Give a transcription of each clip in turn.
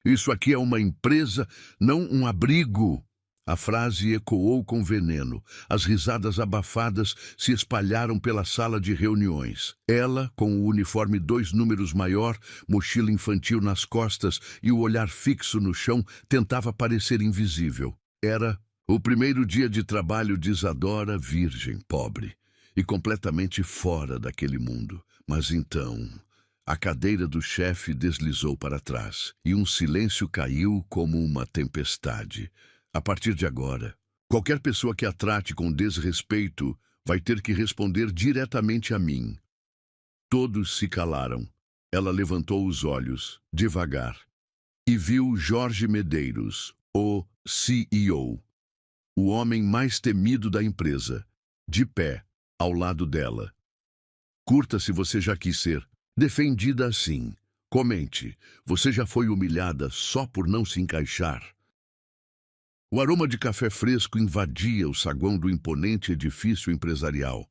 Isso aqui é uma empresa, não um abrigo. A frase ecoou com veneno. As risadas abafadas se espalharam pela sala de reuniões. Ela, com o uniforme 2 números maior, mochila infantil nas costas e o olhar fixo no chão, tentava parecer invisível. Era o primeiro dia de trabalho de Isadora, virgem, pobre e completamente fora daquele mundo. Mas então, a cadeira do chefe deslizou para trás e um silêncio caiu como uma tempestade. A partir de agora, qualquer pessoa que a trate com desrespeito vai ter que responder diretamente a mim. Todos se calaram. Ela levantou os olhos, devagar, e viu Jorge Medeiros, o CEO, o homem mais temido da empresa, de pé, ao lado dela. Curta se você já quis ser defendida assim. Comente, você já foi humilhada só por não se encaixar? O aroma de café fresco invadia o saguão do imponente edifício empresarial,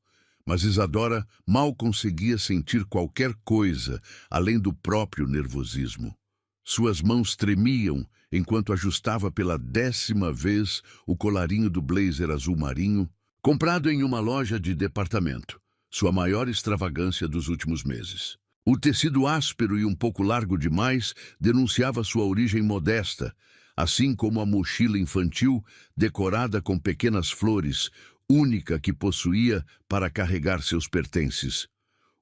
mas Isadora mal conseguia sentir qualquer coisa além do próprio nervosismo. Suas mãos tremiam enquanto ajustava pela 10ª vez o colarinho do blazer azul marinho, comprado em uma loja de departamento, sua maior extravagância dos últimos meses. O tecido áspero e um pouco largo demais denunciava sua origem modesta, assim como a mochila infantil decorada com pequenas flores, única que possuía para carregar seus pertences.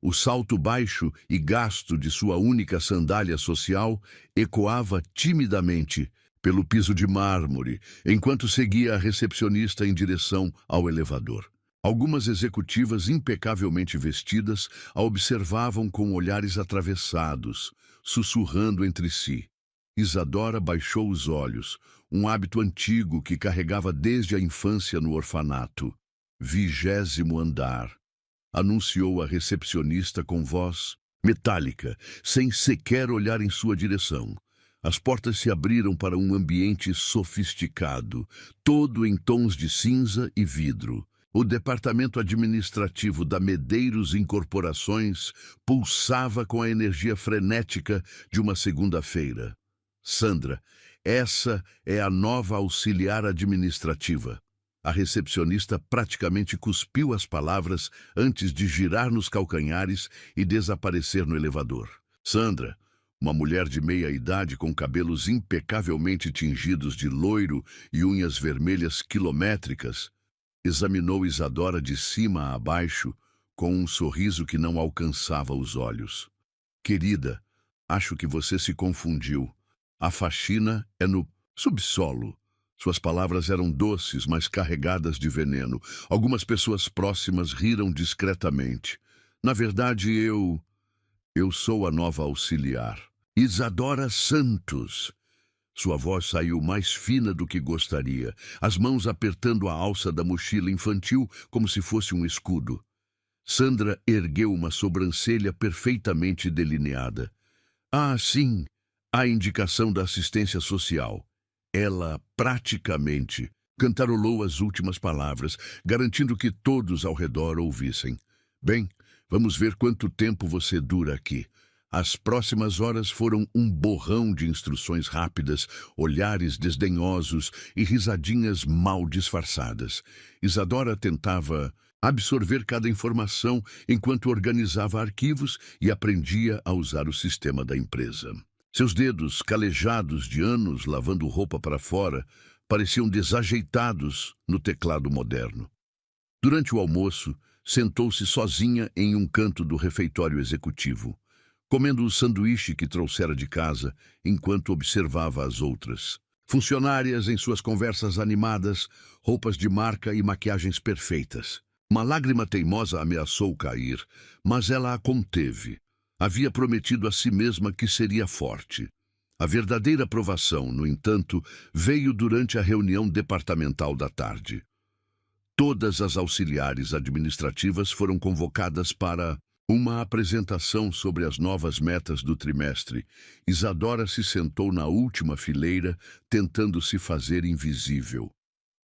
O salto baixo e gasto de sua única sandália social ecoava timidamente pelo piso de mármore, enquanto seguia a recepcionista em direção ao elevador. Algumas executivas impecavelmente vestidas a observavam com olhares atravessados, sussurrando entre si. Isadora baixou os olhos, um hábito antigo que carregava desde a infância no orfanato. 20º andar, anunciou a recepcionista com voz metálica, sem sequer olhar em sua direção. As portas se abriram para um ambiente sofisticado, todo em tons de cinza e vidro. O departamento administrativo da Medeiros Incorporações pulsava com a energia frenética de uma segunda-feira. Sandra, essa é a nova auxiliar administrativa. A recepcionista praticamente cuspiu as palavras antes de girar nos calcanhares e desaparecer no elevador. Sandra, uma mulher de meia-idade com cabelos impecavelmente tingidos de loiro e unhas vermelhas quilométricas, examinou Isadora de cima a baixo com um sorriso que não alcançava os olhos. Querida, acho que você se confundiu. A faxina é no subsolo. Suas palavras eram doces, mas carregadas de veneno. Algumas pessoas próximas riram discretamente. Na verdade, eu sou a nova auxiliar. Isadora Santos. Sua voz saiu mais fina do que gostaria, as mãos apertando a alça da mochila infantil como se fosse um escudo. Sandra ergueu uma sobrancelha perfeitamente delineada. Ah, sim, a indicação da assistência social. Ela praticamente cantarolou as últimas palavras, garantindo que todos ao redor ouvissem. Bem, vamos ver quanto tempo você dura aqui. As próximas horas foram um borrão de instruções rápidas, olhares desdenhosos e risadinhas mal disfarçadas. Isadora tentava absorver cada informação enquanto organizava arquivos e aprendia a usar o sistema da empresa. Seus dedos, calejados de anos lavando roupa para fora, pareciam desajeitados no teclado moderno. Durante o almoço, sentou-se sozinha em um canto do refeitório executivo, comendo o sanduíche que trouxera de casa enquanto observava as outras. Funcionárias em suas conversas animadas, roupas de marca e maquiagens perfeitas. Uma lágrima teimosa ameaçou cair, mas ela a conteve. Havia prometido a si mesma que seria forte. A verdadeira provação, no entanto, veio durante a reunião departamental da tarde. Todas as auxiliares administrativas foram convocadas para uma apresentação sobre as novas metas do trimestre. Isadora se sentou na última fileira, tentando se fazer invisível.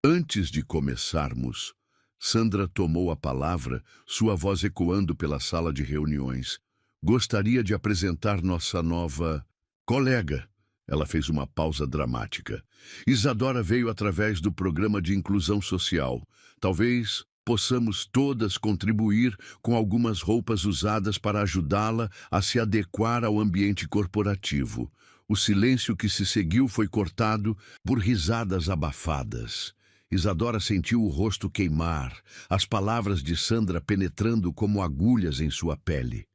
Antes de começarmos, Sandra tomou a palavra, sua voz ecoando pela sala de reuniões. Gostaria de apresentar nossa nova colega. Ela fez uma pausa dramática. Isadora veio através do programa de inclusão social. Talvez possamos todas contribuir com algumas roupas usadas para ajudá-la a se adequar ao ambiente corporativo. O silêncio que se seguiu foi cortado por risadas abafadas. Isadora sentiu o rosto queimar, as palavras de Sandra penetrando como agulhas em sua pele.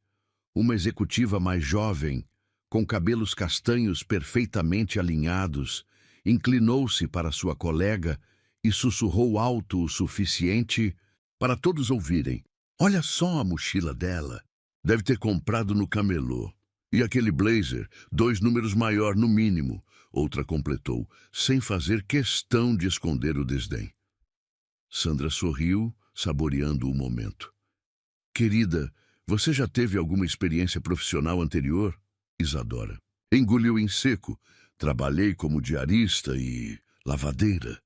Uma executiva mais jovem, com cabelos castanhos perfeitamente alinhados, inclinou-se para sua colega e sussurrou alto o suficiente para todos ouvirem. Olha só a mochila dela. Deve ter comprado no camelô. E aquele blazer, 2 números maior no mínimo, outra completou, sem fazer questão de esconder o desdém. Sandra sorriu, saboreando o momento. Querida, você já teve alguma experiência profissional anterior? Isadora engoliu em seco. Trabalhei como diarista e lavadeira.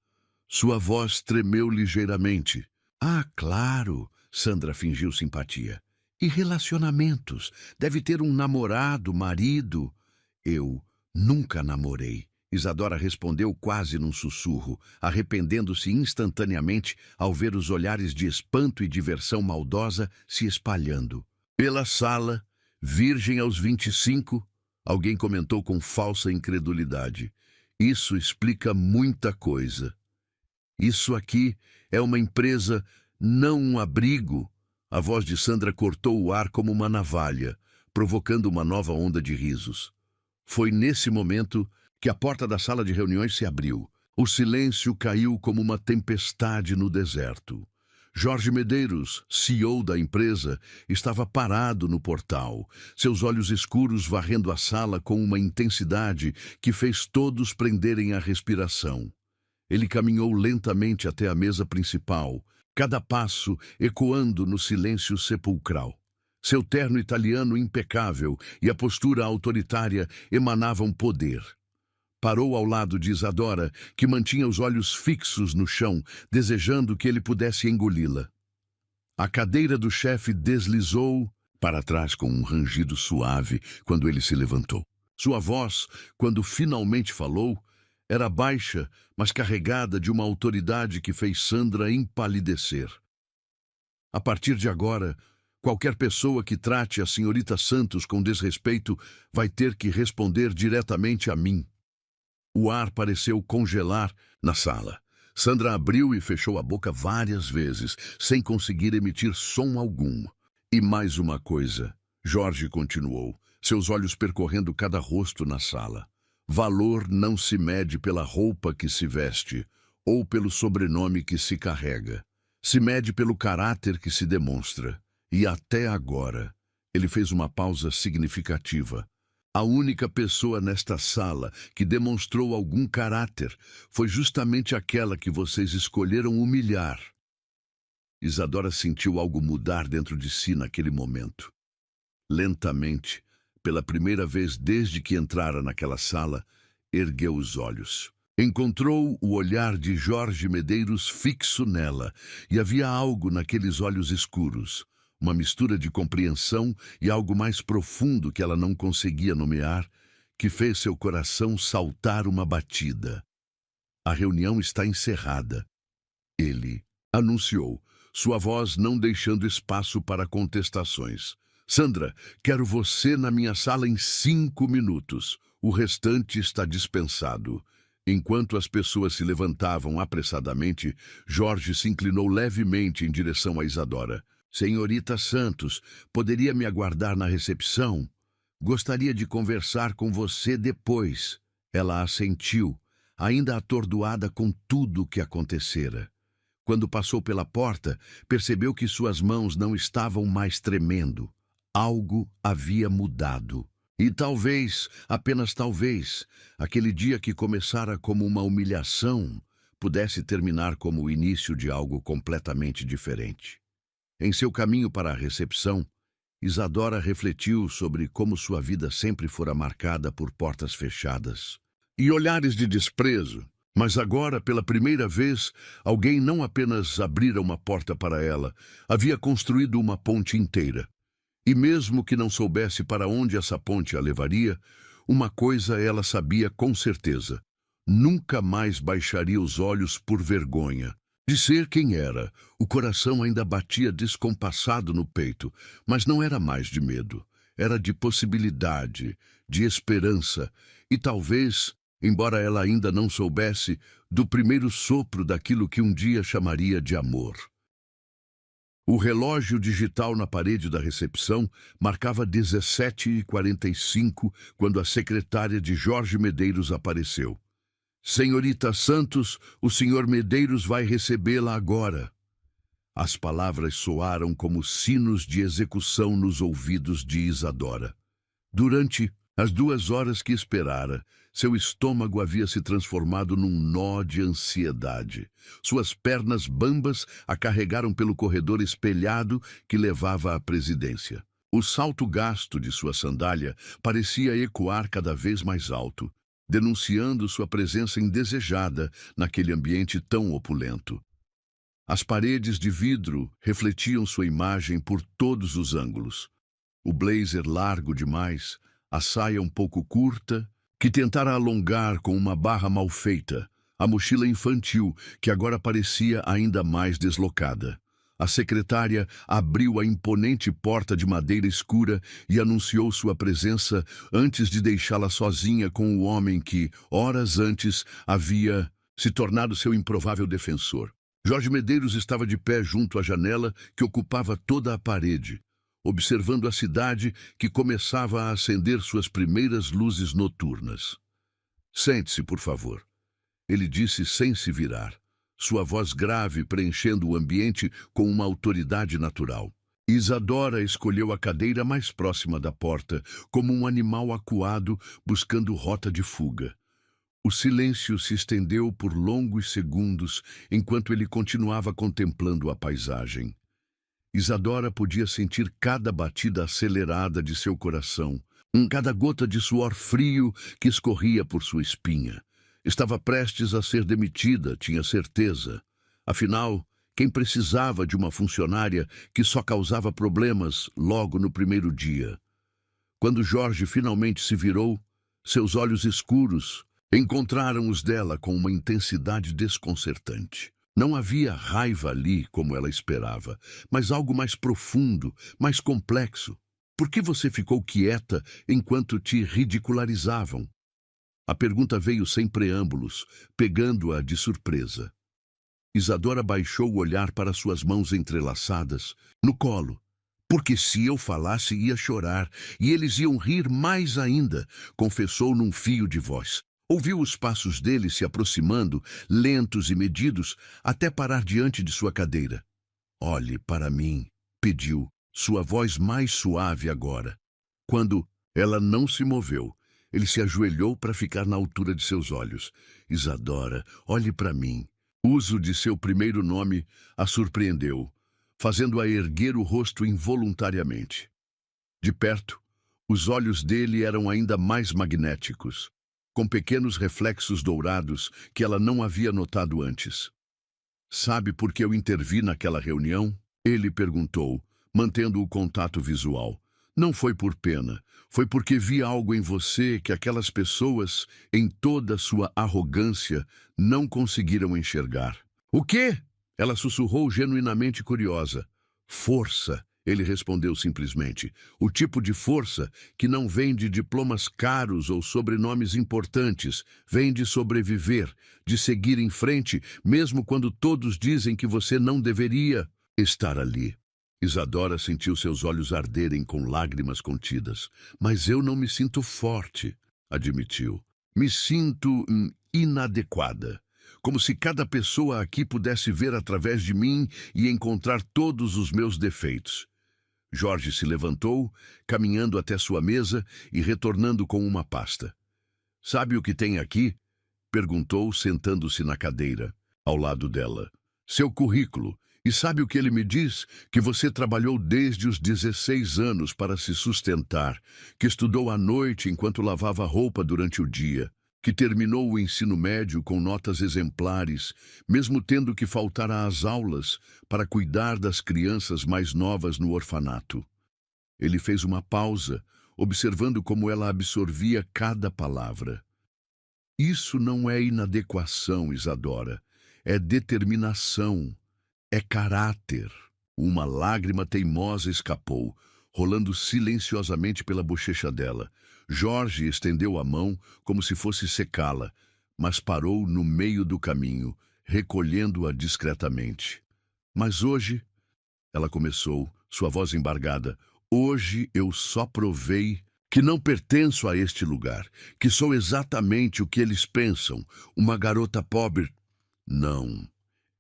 Sua voz tremeu ligeiramente. Ah, claro, Sandra fingiu simpatia. E relacionamentos? Deve ter um namorado, marido. Eu nunca namorei. Isadora respondeu quase num sussurro, arrependendo-se instantaneamente ao ver os olhares de espanto e diversão maldosa se espalhando. Pela sala, virgem aos 25, alguém comentou com falsa incredulidade. Isso explica muita coisa. Isso aqui é uma empresa, não um abrigo. A voz de Sandra cortou o ar como uma navalha, provocando uma nova onda de risos. Foi nesse momento que a porta da sala de reuniões se abriu. O silêncio caiu como uma tempestade no deserto. Jorge Medeiros, CEO da empresa, estava parado no portal, seus olhos escuros varrendo a sala com uma intensidade que fez todos prenderem a respiração. Ele caminhou lentamente até a mesa principal, cada passo ecoando no silêncio sepulcral. Seu terno italiano impecável e a postura autoritária emanavam poder. Parou ao lado de Isadora, que mantinha os olhos fixos no chão, desejando que ele pudesse engoli-la. A cadeira do chefe deslizou para trás com um rangido suave quando ele se levantou. Sua voz, quando finalmente falou, era baixa, mas carregada de uma autoridade que fez Sandra empalidecer. A partir de agora, qualquer pessoa que trate a senhorita Santos com desrespeito vai ter que responder diretamente a mim. O ar pareceu congelar na sala. Sandra abriu e fechou a boca várias vezes, sem conseguir emitir som algum. E mais uma coisa, Jorge continuou, seus olhos percorrendo cada rosto na sala. Valor não se mede pela roupa que se veste, ou pelo sobrenome que se carrega. Se mede pelo caráter que se demonstra. E até agora, ele fez uma pausa significativa. A única pessoa nesta sala que demonstrou algum caráter foi justamente aquela que vocês escolheram humilhar. Isadora sentiu algo mudar dentro de si naquele momento. Lentamente, pela primeira vez desde que entrara naquela sala, ergueu os olhos. Encontrou o olhar de Jorge Medeiros fixo nela, e havia algo naqueles olhos escuros. Uma mistura de compreensão e algo mais profundo que ela não conseguia nomear, que fez seu coração saltar uma batida. A reunião está encerrada. Ele anunciou, sua voz não deixando espaço para contestações. Sandra, quero você na minha sala em 5 minutos. O restante está dispensado. Enquanto as pessoas se levantavam apressadamente, Jorge se inclinou levemente em direção a Isadora. Senhorita Santos, poderia me aguardar na recepção? Gostaria de conversar com você depois. Ela assentiu, ainda atordoada com tudo o que acontecera. Quando passou pela porta, percebeu que suas mãos não estavam mais tremendo. Algo havia mudado. E talvez, apenas talvez, aquele dia que começara como uma humilhação, pudesse terminar como o início de algo completamente diferente. Em seu caminho para a recepção, Isadora refletiu sobre como sua vida sempre fora marcada por portas fechadas e olhares de desprezo, mas agora, pela primeira vez, alguém não apenas abrira uma porta para ela, havia construído uma ponte inteira. E mesmo que não soubesse para onde essa ponte a levaria, Uma coisa ela sabia com certeza: nunca mais baixaria os olhos por vergonha de ser quem era. O coração ainda batia descompassado no peito, mas não era mais de medo. Era de possibilidade, de esperança e talvez, embora ela ainda não soubesse, do primeiro sopro daquilo que um dia chamaria de amor. O relógio digital na parede da recepção marcava 17h45 quando a secretária de Jorge Medeiros apareceu. Senhorita Santos, o senhor Medeiros vai recebê-la agora. As palavras soaram como sinos de execução nos ouvidos de Isadora. Durante as 2 horas que esperara, seu estômago havia se transformado num nó de ansiedade. Suas pernas bambas a carregaram pelo corredor espelhado que levava à presidência. O salto gasto de sua sandália parecia ecoar cada vez mais alto, denunciando sua presença indesejada naquele ambiente tão opulento. As paredes de vidro refletiam sua imagem por todos os ângulos. O blazer largo demais, a saia um pouco curta, que tentara alongar com uma barra mal feita, a mochila infantil, que agora parecia ainda mais deslocada. A secretária abriu a imponente porta de madeira escura e anunciou sua presença antes de deixá-la sozinha com o homem que, horas antes, havia se tornado seu improvável defensor. Jorge Medeiros estava de pé junto à janela que ocupava toda a parede, observando a cidade que começava a acender suas primeiras luzes noturnas. Sente-se, por favor, ele disse sem se virar, sua voz grave preenchendo o ambiente com uma autoridade natural. Isadora escolheu a cadeira mais próxima da porta, como um animal acuado buscando rota de fuga. O silêncio se estendeu por longos segundos enquanto ele continuava contemplando a paisagem. Isadora podia sentir cada batida acelerada de seu coração, cada gota de suor frio que escorria por sua espinha. Estava prestes a ser demitida, tinha certeza. Afinal, quem precisava de uma funcionária que só causava problemas logo no primeiro dia? Quando Jorge finalmente se virou, seus olhos escuros encontraram os dela com uma intensidade desconcertante. Não havia raiva ali como ela esperava, mas algo mais profundo, mais complexo. Por que você ficou quieta enquanto te ridicularizavam? A pergunta veio sem preâmbulos, pegando-a de surpresa. Isadora baixou o olhar para suas mãos entrelaçadas, no colo. Porque se eu falasse ia chorar, e eles iam rir mais ainda, confessou num fio de voz. Ouviu os passos dele se aproximando, lentos e medidos, até parar diante de sua cadeira. Olhe para mim, pediu, sua voz mais suave agora. Quando ela não se moveu, ele se ajoelhou para ficar na altura de seus olhos. Isadora, olhe para mim. O uso de seu primeiro nome a surpreendeu, fazendo-a erguer o rosto involuntariamente. De perto, os olhos dele eram ainda mais magnéticos, com pequenos reflexos dourados que ela não havia notado antes. Sabe por que eu intervi naquela reunião? Ele perguntou, mantendo o contato visual. Não foi por pena, foi porque vi algo em você que aquelas pessoas, em toda sua arrogância, não conseguiram enxergar. O quê? Ela sussurrou genuinamente curiosa. Força, ele respondeu simplesmente. O tipo de força que não vem de diplomas caros ou sobrenomes importantes, vem de sobreviver, de seguir em frente, mesmo quando todos dizem que você não deveria estar ali. Isadora sentiu seus olhos arderem com lágrimas contidas. Mas eu não me sinto forte, admitiu. Me sinto inadequada. Como se cada pessoa aqui pudesse ver através de mim e encontrar todos os meus defeitos. Jorge se levantou, caminhando até sua mesa e retornando com uma pasta. Sabe o que tem aqui? Perguntou, sentando-se na cadeira, ao lado dela. Seu currículo. E sabe o que ele me diz? Que você trabalhou desde os 16 anos para se sustentar, que estudou à noite enquanto lavava roupa durante o dia, que terminou o ensino médio com notas exemplares, mesmo tendo que faltar às aulas para cuidar das crianças mais novas no orfanato. Ele fez uma pausa, observando como ela absorvia cada palavra. Isso não é inadequação, Isadora. É determinação. É caráter. Uma lágrima teimosa escapou, rolando silenciosamente pela bochecha dela. Jorge estendeu a mão como se fosse secá-la, mas parou no meio do caminho, recolhendo-a discretamente. Mas hoje, ela começou, sua voz embargada, hoje eu só provei que não pertenço a este lugar, que sou exatamente o que eles pensam, uma garota pobre. Não,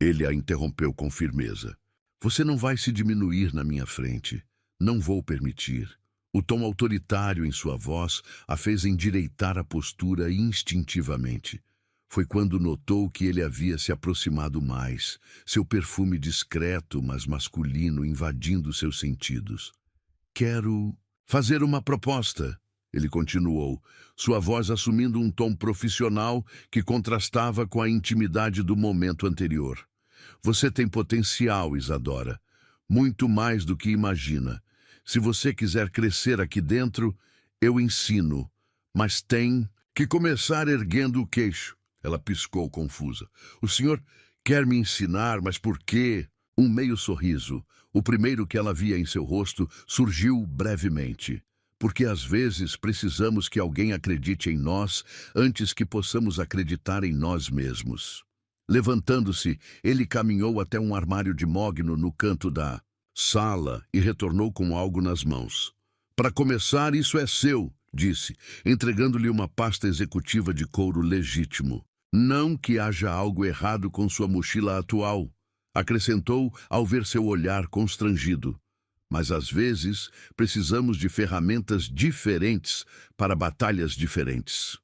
ele a interrompeu com firmeza. Você não vai se diminuir na minha frente. Não vou permitir. O tom autoritário em sua voz a fez endireitar a postura instintivamente. Foi quando notou que ele havia se aproximado mais, seu perfume discreto, mas masculino, invadindo seus sentidos. Quero fazer uma proposta, ele continuou, sua voz assumindo um tom profissional que contrastava com a intimidade do momento anterior. Você tem potencial, Isadora. Muito mais do que imagina. Se você quiser crescer aqui dentro, eu ensino. Mas tem que começar erguendo o queixo. Ela piscou confusa. O senhor quer me ensinar, mas por quê? Um meio sorriso, o primeiro que ela via em seu rosto, surgiu brevemente. Porque às vezes precisamos que alguém acredite em nós antes que possamos acreditar em nós mesmos. Levantando-se, ele caminhou até um armário de mogno no canto da sala e retornou com algo nas mãos. Para começar, isso é seu, disse, entregando-lhe uma pasta executiva de couro legítimo. Não que haja algo errado com sua mochila atual, acrescentou ao ver seu olhar constrangido. Mas às vezes precisamos de ferramentas diferentes para batalhas diferentes.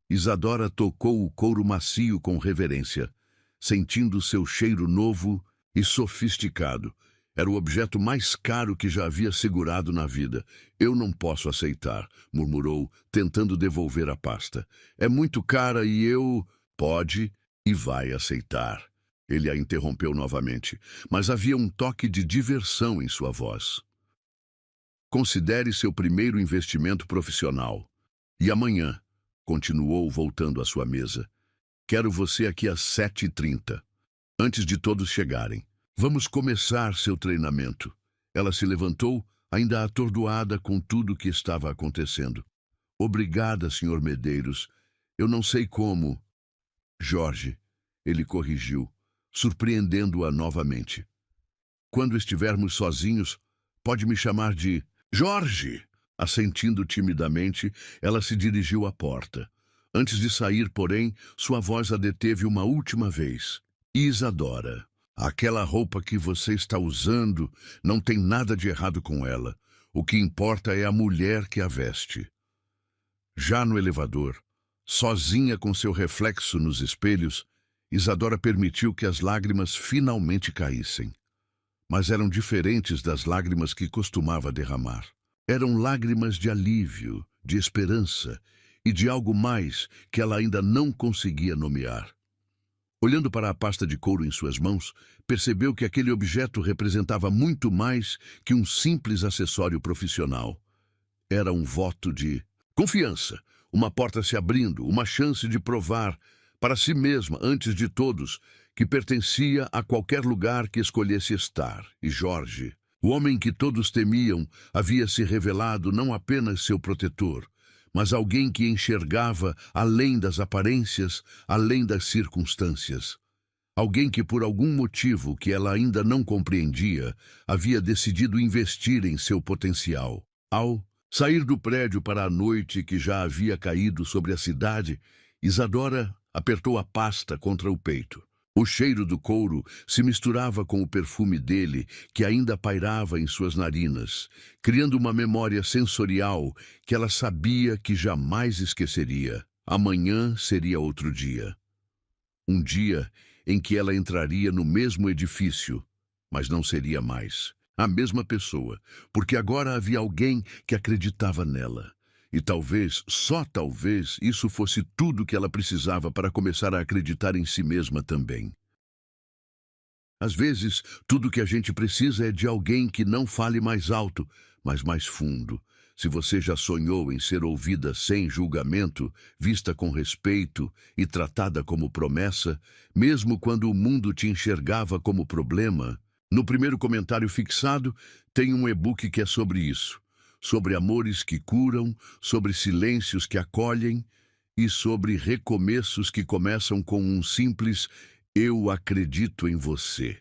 Isadora tocou o couro macio com reverência, sentindo seu cheiro novo e sofisticado. Era o objeto mais caro que já havia segurado na vida. Eu não posso aceitar, murmurou, tentando devolver a pasta. É muito cara e eu... Pode e vai aceitar. Ele a interrompeu novamente, mas havia um toque de diversão em sua voz. Considere seu primeiro investimento profissional. E amanhã, continuou voltando à sua mesa, quero você aqui às 7h30, antes de todos chegarem. Vamos começar seu treinamento. Ela se levantou, ainda atordoada com tudo o que estava acontecendo. Obrigada, Sr. Medeiros. Eu não sei como... Jorge, ele corrigiu, surpreendendo-a novamente. Quando estivermos sozinhos, pode me chamar de Jorge. Assentindo timidamente, ela se dirigiu à porta. Antes de sair, porém, sua voz a deteve uma última vez. Isadora, aquela roupa que você está usando não tem nada de errado com ela. O que importa é a mulher que a veste. Já no elevador, sozinha com seu reflexo nos espelhos, Isadora permitiu que as lágrimas finalmente caíssem. Mas eram diferentes das lágrimas que costumava derramar. Eram lágrimas de alívio, de esperança e de algo mais que ela ainda não conseguia nomear. Olhando para a pasta de couro em suas mãos, percebeu que aquele objeto representava muito mais que um simples acessório profissional. Era um voto de confiança, uma porta se abrindo, uma chance de provar, para si mesma, antes de todos, que pertencia a qualquer lugar que escolhesse estar. E Jorge, o homem que todos temiam, havia se revelado não apenas seu protetor, mas alguém que enxergava além das aparências, além das circunstâncias. Alguém que, por algum motivo que ela ainda não compreendia, havia decidido investir em seu potencial. Ao sair do prédio para a noite que já havia caído sobre a cidade, Isadora apertou a pasta contra o peito. O cheiro do couro se misturava com o perfume dele, que ainda pairava em suas narinas, criando uma memória sensorial que ela sabia que jamais esqueceria. Amanhã seria outro dia. Um dia em que ela entraria no mesmo edifício, mas não seria mais a mesma pessoa, porque agora havia alguém que acreditava nela. E talvez, só talvez, isso fosse tudo que ela precisava para começar a acreditar em si mesma também. Às vezes, tudo que a gente precisa é de alguém que não fale mais alto, mas mais fundo. Se você já sonhou em ser ouvida sem julgamento, vista com respeito e tratada como promessa, mesmo quando o mundo te enxergava como problema, no primeiro comentário fixado tem um e-book que é sobre isso. Sobre amores que curam, sobre silêncios que acolhem e sobre recomeços que começam com um simples "eu acredito em você".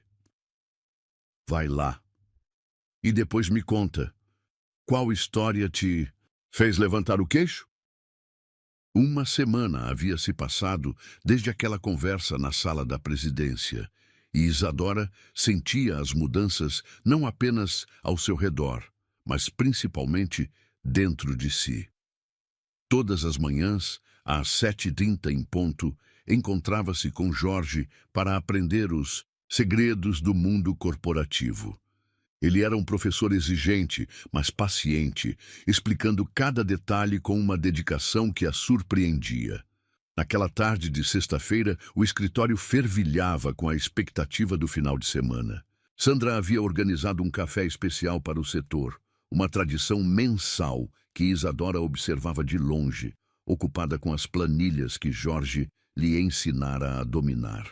Vai lá. E depois me conta. Qual história te fez levantar o queixo? Uma semana havia se passado desde aquela conversa na sala da presidência, e Isadora sentia as mudanças não apenas ao seu redor, mas principalmente dentro de si. Todas as manhãs, às 7h30 em ponto, encontrava-se com Jorge para aprender os segredos do mundo corporativo. Ele era um professor exigente, mas paciente, explicando cada detalhe com uma dedicação que a surpreendia. Naquela tarde de sexta-feira, o escritório fervilhava com a expectativa do final de semana. Sandra havia organizado um café especial para o setor, uma tradição mensal que Isadora observava de longe, ocupada com as planilhas que Jorge lhe ensinara a dominar.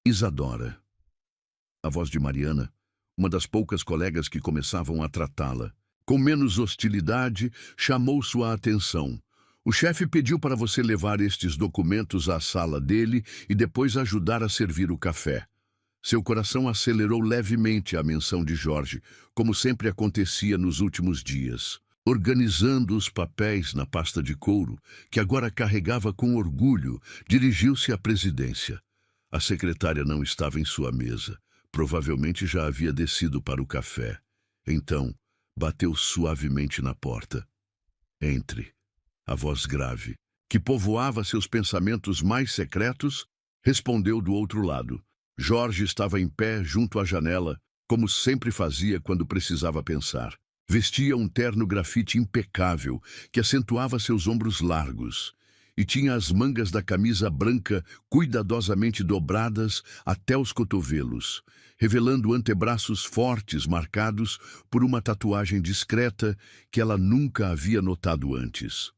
Isadora. A voz de Mariana, uma das poucas colegas que começavam a tratá-la com menos hostilidade, chamou sua atenção. O chefe pediu para você levar estes documentos à sala dele e depois ajudar a servir o café. Seu coração acelerou levemente à menção de Jorge, como sempre acontecia nos últimos dias. Organizando os papéis na pasta de couro, que agora carregava com orgulho, dirigiu-se à presidência. A secretária não estava em sua mesa. Provavelmente já havia descido para o café. Então, bateu suavemente na porta. Entre. A voz grave, que povoava seus pensamentos mais secretos, respondeu do outro lado. Jorge estava em pé junto à janela, como sempre fazia quando precisava pensar. Vestia um terno grafite impecável, que acentuava seus ombros largos, e tinha as mangas da camisa branca cuidadosamente dobradas até os cotovelos, revelando antebraços fortes marcados por uma tatuagem discreta que ela nunca havia notado antes.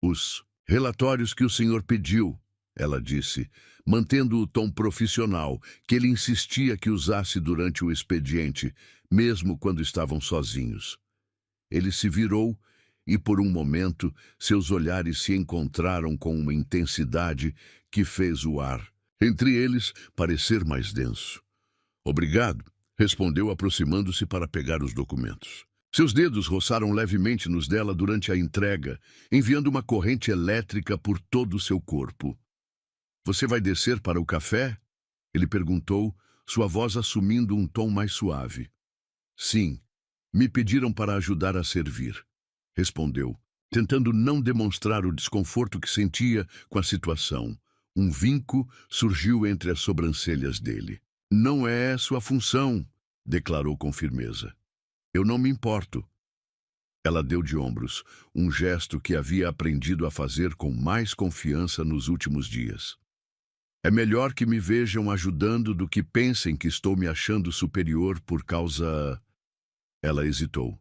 Os relatórios que o senhor pediu, ela disse, mantendo o tom profissional que ele insistia que usasse durante o expediente, mesmo quando estavam sozinhos. Ele se virou e, por um momento, seus olhares se encontraram com uma intensidade que fez o ar, entre eles, parecer mais denso. Obrigado, respondeu aproximando-se para pegar os documentos. Seus dedos roçaram levemente nos dela durante a entrega, enviando uma corrente elétrica por todo o seu corpo. Você vai descer para o café? Ele perguntou, sua voz assumindo um tom mais suave. Sim, me pediram para ajudar a servir. Respondeu, tentando não demonstrar o desconforto que sentia com a situação. Um vinco surgiu entre as sobrancelhas dele. Não é sua função, declarou com firmeza. Eu não me importo. Ela deu de ombros, um gesto que havia aprendido a fazer com mais confiança nos últimos dias. É melhor que me vejam ajudando do que pensem que estou me achando superior por causa... Ela hesitou.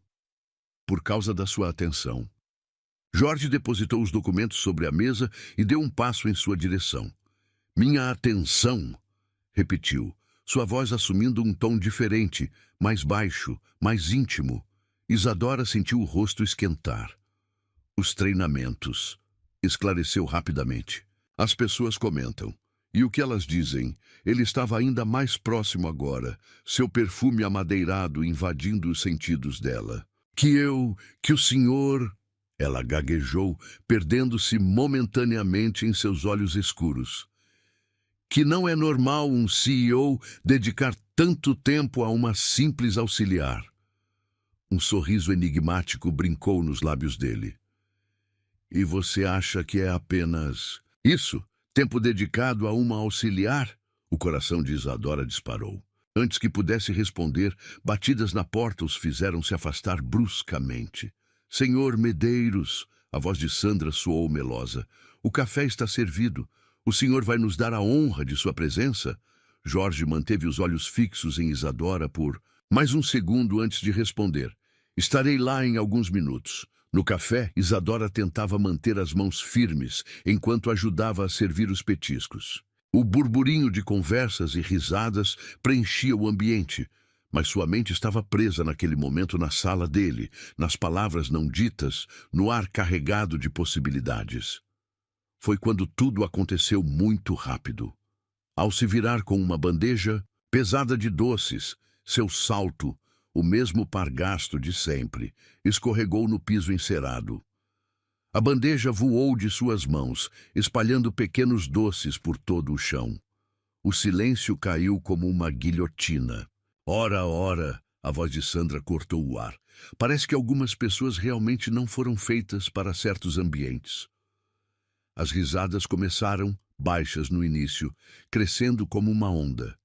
Por causa da sua atenção. Jorge depositou os documentos sobre a mesa e deu um passo em sua direção. Minha atenção, repetiu, sua voz assumindo um tom diferente, mais baixo, mais íntimo. Isadora sentiu o rosto esquentar. Os treinamentos, esclareceu rapidamente. As pessoas comentam. E o que elas dizem? Ele estava ainda mais próximo agora, seu perfume amadeirado invadindo os sentidos dela. Que o senhor... Ela gaguejou, perdendo-se momentaneamente em seus olhos escuros. Que não é normal um CEO dedicar tanto tempo a uma simples auxiliar. Um sorriso enigmático brincou nos lábios dele. E você acha que é apenas isso? Tempo dedicado a uma auxiliar? O coração de Isadora disparou. Antes que pudesse responder, batidas na porta os fizeram se afastar bruscamente. Senhor Medeiros, a voz de Sandra soou melosa. O café está servido. O senhor vai nos dar a honra de sua presença? Jorge manteve os olhos fixos em Isadora por mais um segundo antes de responder. Estarei lá em alguns minutos. No café, Isadora tentava manter as mãos firmes enquanto ajudava a servir os petiscos. O burburinho de conversas e risadas preenchia o ambiente, mas sua mente estava presa naquele momento na sala dele, nas palavras não ditas, no ar carregado de possibilidades. Foi quando tudo aconteceu muito rápido. Ao se virar com uma bandeja pesada de doces, seu salto, o mesmo pargasto de sempre, escorregou no piso encerado. A bandeja voou de suas mãos, espalhando pequenos doces por todo o chão. O silêncio caiu como uma guilhotina. Ora, ora, a voz de Sandra cortou o ar. Parece que algumas pessoas realmente não foram feitas para certos ambientes. As risadas começaram, baixas no início, crescendo como uma onda.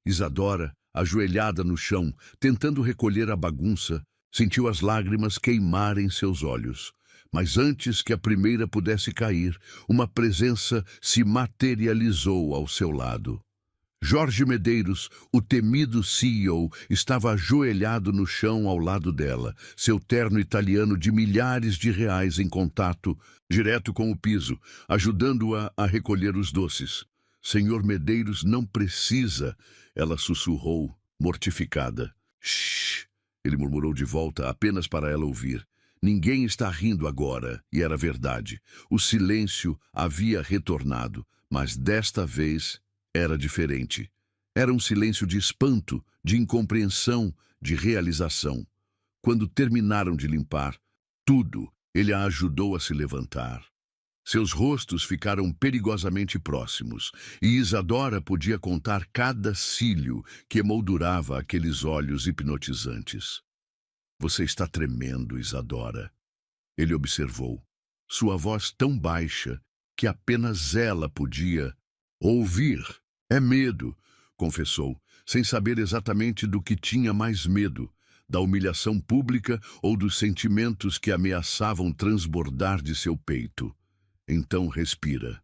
Isadora, ajoelhada no chão, tentando recolher a bagunça, sentiu as lágrimas queimarem seus olhos. Mas antes que a primeira pudesse cair, uma presença se materializou ao seu lado. Jorge Medeiros, o temido CEO, estava ajoelhado no chão ao lado dela, seu terno italiano de milhares de reais em contato, direto com o piso, ajudando-a a recolher os doces. Senhor Medeiros não precisa, ela sussurrou, mortificada. Shhh, ele murmurou de volta, apenas para ela ouvir. Ninguém está rindo agora, e era verdade. O silêncio havia retornado, mas desta vez era diferente. Era um silêncio de espanto, de incompreensão, de realização. Quando terminaram de limpar tudo, ele a ajudou a se levantar. Seus rostos ficaram perigosamente próximos, e Isadora podia contar cada cílio que emoldurava aqueles olhos hipnotizantes. Você está tremendo, Isadora. Ele observou. Sua voz tão baixa que apenas ela podia ouvir. É medo, confessou, sem saber exatamente do que tinha mais medo, da humilhação pública ou dos sentimentos que ameaçavam transbordar de seu peito. Então respira,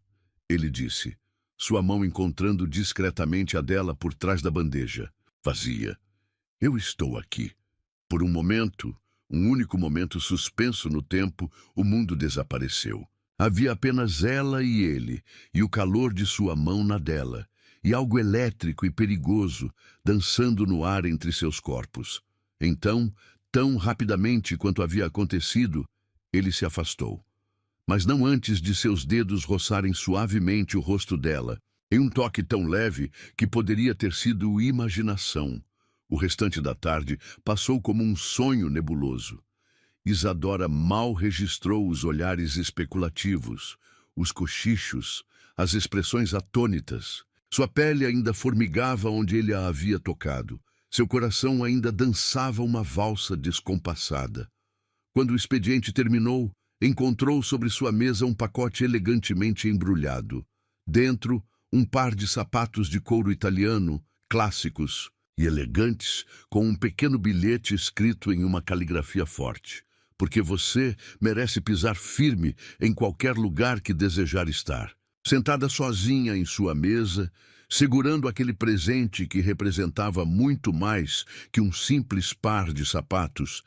ele disse, sua mão encontrando discretamente a dela por trás da bandeja, vazia. Eu estou aqui. Por um momento, um único momento suspenso no tempo, o mundo desapareceu. Havia apenas ela e ele, e o calor de sua mão na dela, e algo elétrico e perigoso dançando no ar entre seus corpos. Então, tão rapidamente quanto havia acontecido, ele se afastou. Mas não antes de seus dedos roçarem suavemente o rosto dela, em um toque tão leve que poderia ter sido imaginação. O restante da tarde passou como um sonho nebuloso. Isadora mal registrou os olhares especulativos, os cochichos, as expressões atônitas. Sua pele ainda formigava onde ele a havia tocado. Seu coração ainda dançava uma valsa descompassada. Quando o expediente terminou, encontrou sobre sua mesa um pacote elegantemente embrulhado. Dentro, um par de sapatos de couro italiano, clássicos e elegantes, com um pequeno bilhete escrito em uma caligrafia forte. Porque você merece pisar firme em qualquer lugar que desejar estar. Sentada sozinha em sua mesa, segurando aquele presente que representava muito mais que um simples par de sapatos,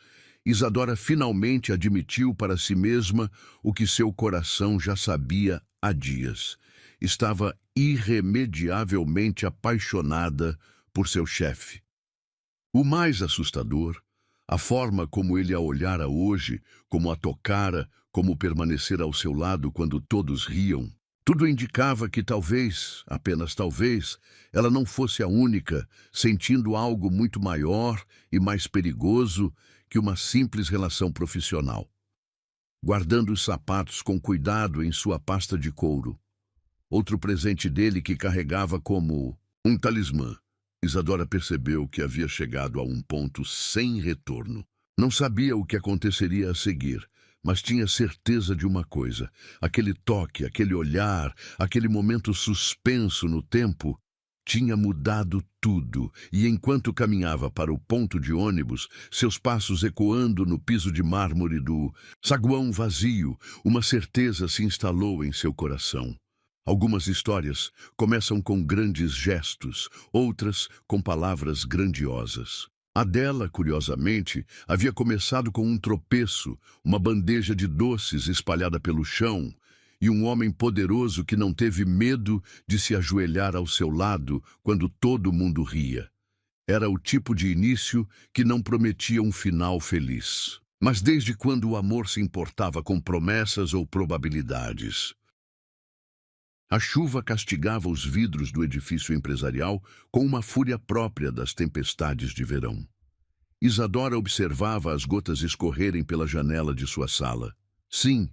Isadora finalmente admitiu para si mesma o que seu coração já sabia há dias. Estava irremediavelmente apaixonada por seu chefe. O mais assustador, a forma como ele a olhara hoje, como a tocara, como permanecer ao seu lado quando todos riam, tudo indicava que talvez, apenas talvez, ela não fosse a única, sentindo algo muito maior e mais perigoso que uma simples relação profissional. Guardando os sapatos com cuidado em sua pasta de couro, outro presente dele que carregava como um talismã, Isadora percebeu que havia chegado a um ponto sem retorno. Não sabia o que aconteceria a seguir, mas tinha certeza de uma coisa. Aquele toque, aquele olhar, aquele momento suspenso no tempo, tinha mudado tudo, e enquanto caminhava para o ponto de ônibus, seus passos ecoando no piso de mármore do saguão vazio, uma certeza se instalou em seu coração. Algumas histórias começam com grandes gestos, outras com palavras grandiosas. A dela, curiosamente, havia começado com um tropeço, uma bandeja de doces espalhada pelo chão, e um homem poderoso que não teve medo de se ajoelhar ao seu lado quando todo mundo ria. Era o tipo de início que não prometia um final feliz. Mas desde quando o amor se importava com promessas ou probabilidades? A chuva castigava os vidros do edifício empresarial com uma fúria própria das tempestades de verão. Isadora observava as gotas escorrerem pela janela de sua sala. Sim,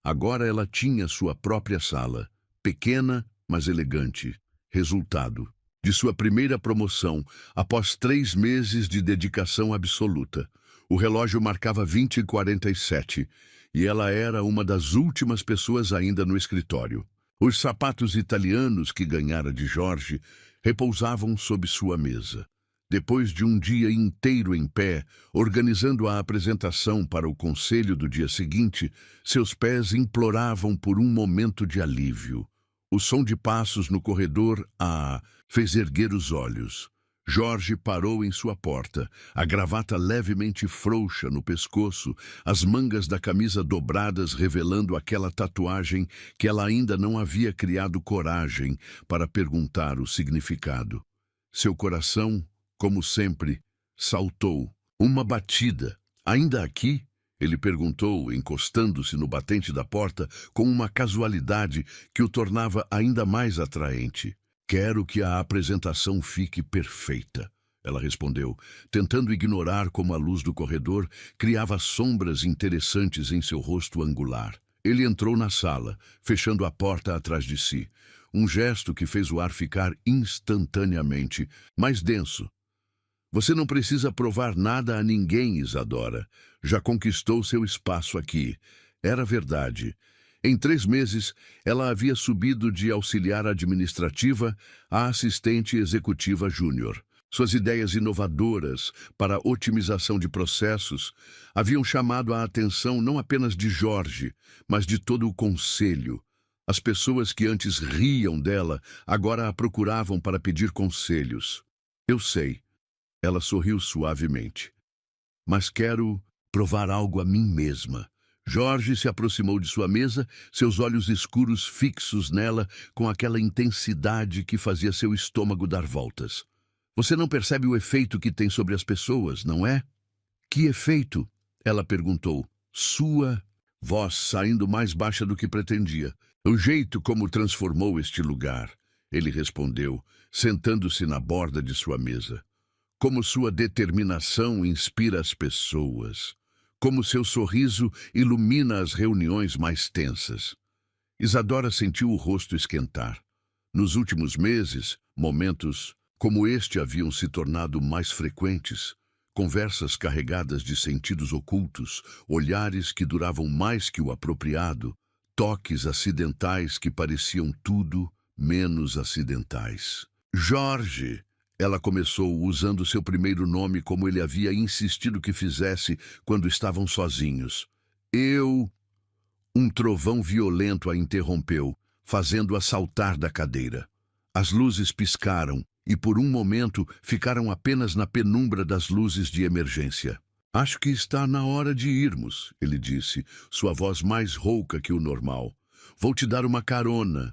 agora ela tinha sua própria sala, pequena, mas elegante. Resultado de sua primeira promoção, após 3 meses de dedicação absoluta. O relógio marcava 20h47, e ela era uma das últimas pessoas ainda no escritório. Os sapatos italianos que ganhara de Jorge repousavam sob sua mesa. Depois de um dia inteiro em pé, organizando a apresentação para o conselho do dia seguinte, seus pés imploravam por um momento de alívio. O som de passos no corredor a fez erguer os olhos. Jorge parou em sua porta, a gravata levemente frouxa no pescoço, as mangas da camisa dobradas revelando aquela tatuagem que ela ainda não havia criado coragem para perguntar o significado. Seu coração, como sempre, saltou. Uma batida. Ainda aqui? Ele perguntou, encostando-se no batente da porta com uma casualidade que o tornava ainda mais atraente. Quero que a apresentação fique perfeita, ela respondeu, tentando ignorar como a luz do corredor criava sombras interessantes em seu rosto angular. Ele entrou na sala, fechando a porta atrás de si, um gesto que fez o ar ficar instantaneamente mais denso. Você não precisa provar nada a ninguém, Isadora. Já conquistou seu espaço aqui. Era verdade. Em 3 meses, ela havia subido de auxiliar administrativa a assistente executiva júnior. Suas ideias inovadoras para a otimização de processos haviam chamado a atenção não apenas de Jorge, mas de todo o conselho. As pessoas que antes riam dela agora a procuravam para pedir conselhos. Eu sei. Ela sorriu suavemente. Mas quero provar algo a mim mesma. Jorge se aproximou de sua mesa, seus olhos escuros fixos nela com aquela intensidade que fazia seu estômago dar voltas. Você não percebe o efeito que tem sobre as pessoas, não é? Que efeito? Ela perguntou, sua voz saindo mais baixa do que pretendia. O jeito como transformou este lugar, ele respondeu, sentando-se na borda de sua mesa. Como sua determinação inspira as pessoas. Como seu sorriso ilumina as reuniões mais tensas. Isadora sentiu o rosto esquentar. Nos últimos meses, momentos como este haviam se tornado mais frequentes. Conversas carregadas de sentidos ocultos, olhares que duravam mais que o apropriado, toques acidentais que pareciam tudo menos acidentais. Jorge! Ela começou usando seu primeiro nome como ele havia insistido que fizesse quando estavam sozinhos. Um trovão violento a interrompeu, fazendo-a saltar da cadeira. As luzes piscaram e por um momento ficaram apenas na penumbra das luzes de emergência. Acho que está na hora de irmos, ele disse, sua voz mais rouca que o normal. Vou te dar uma carona.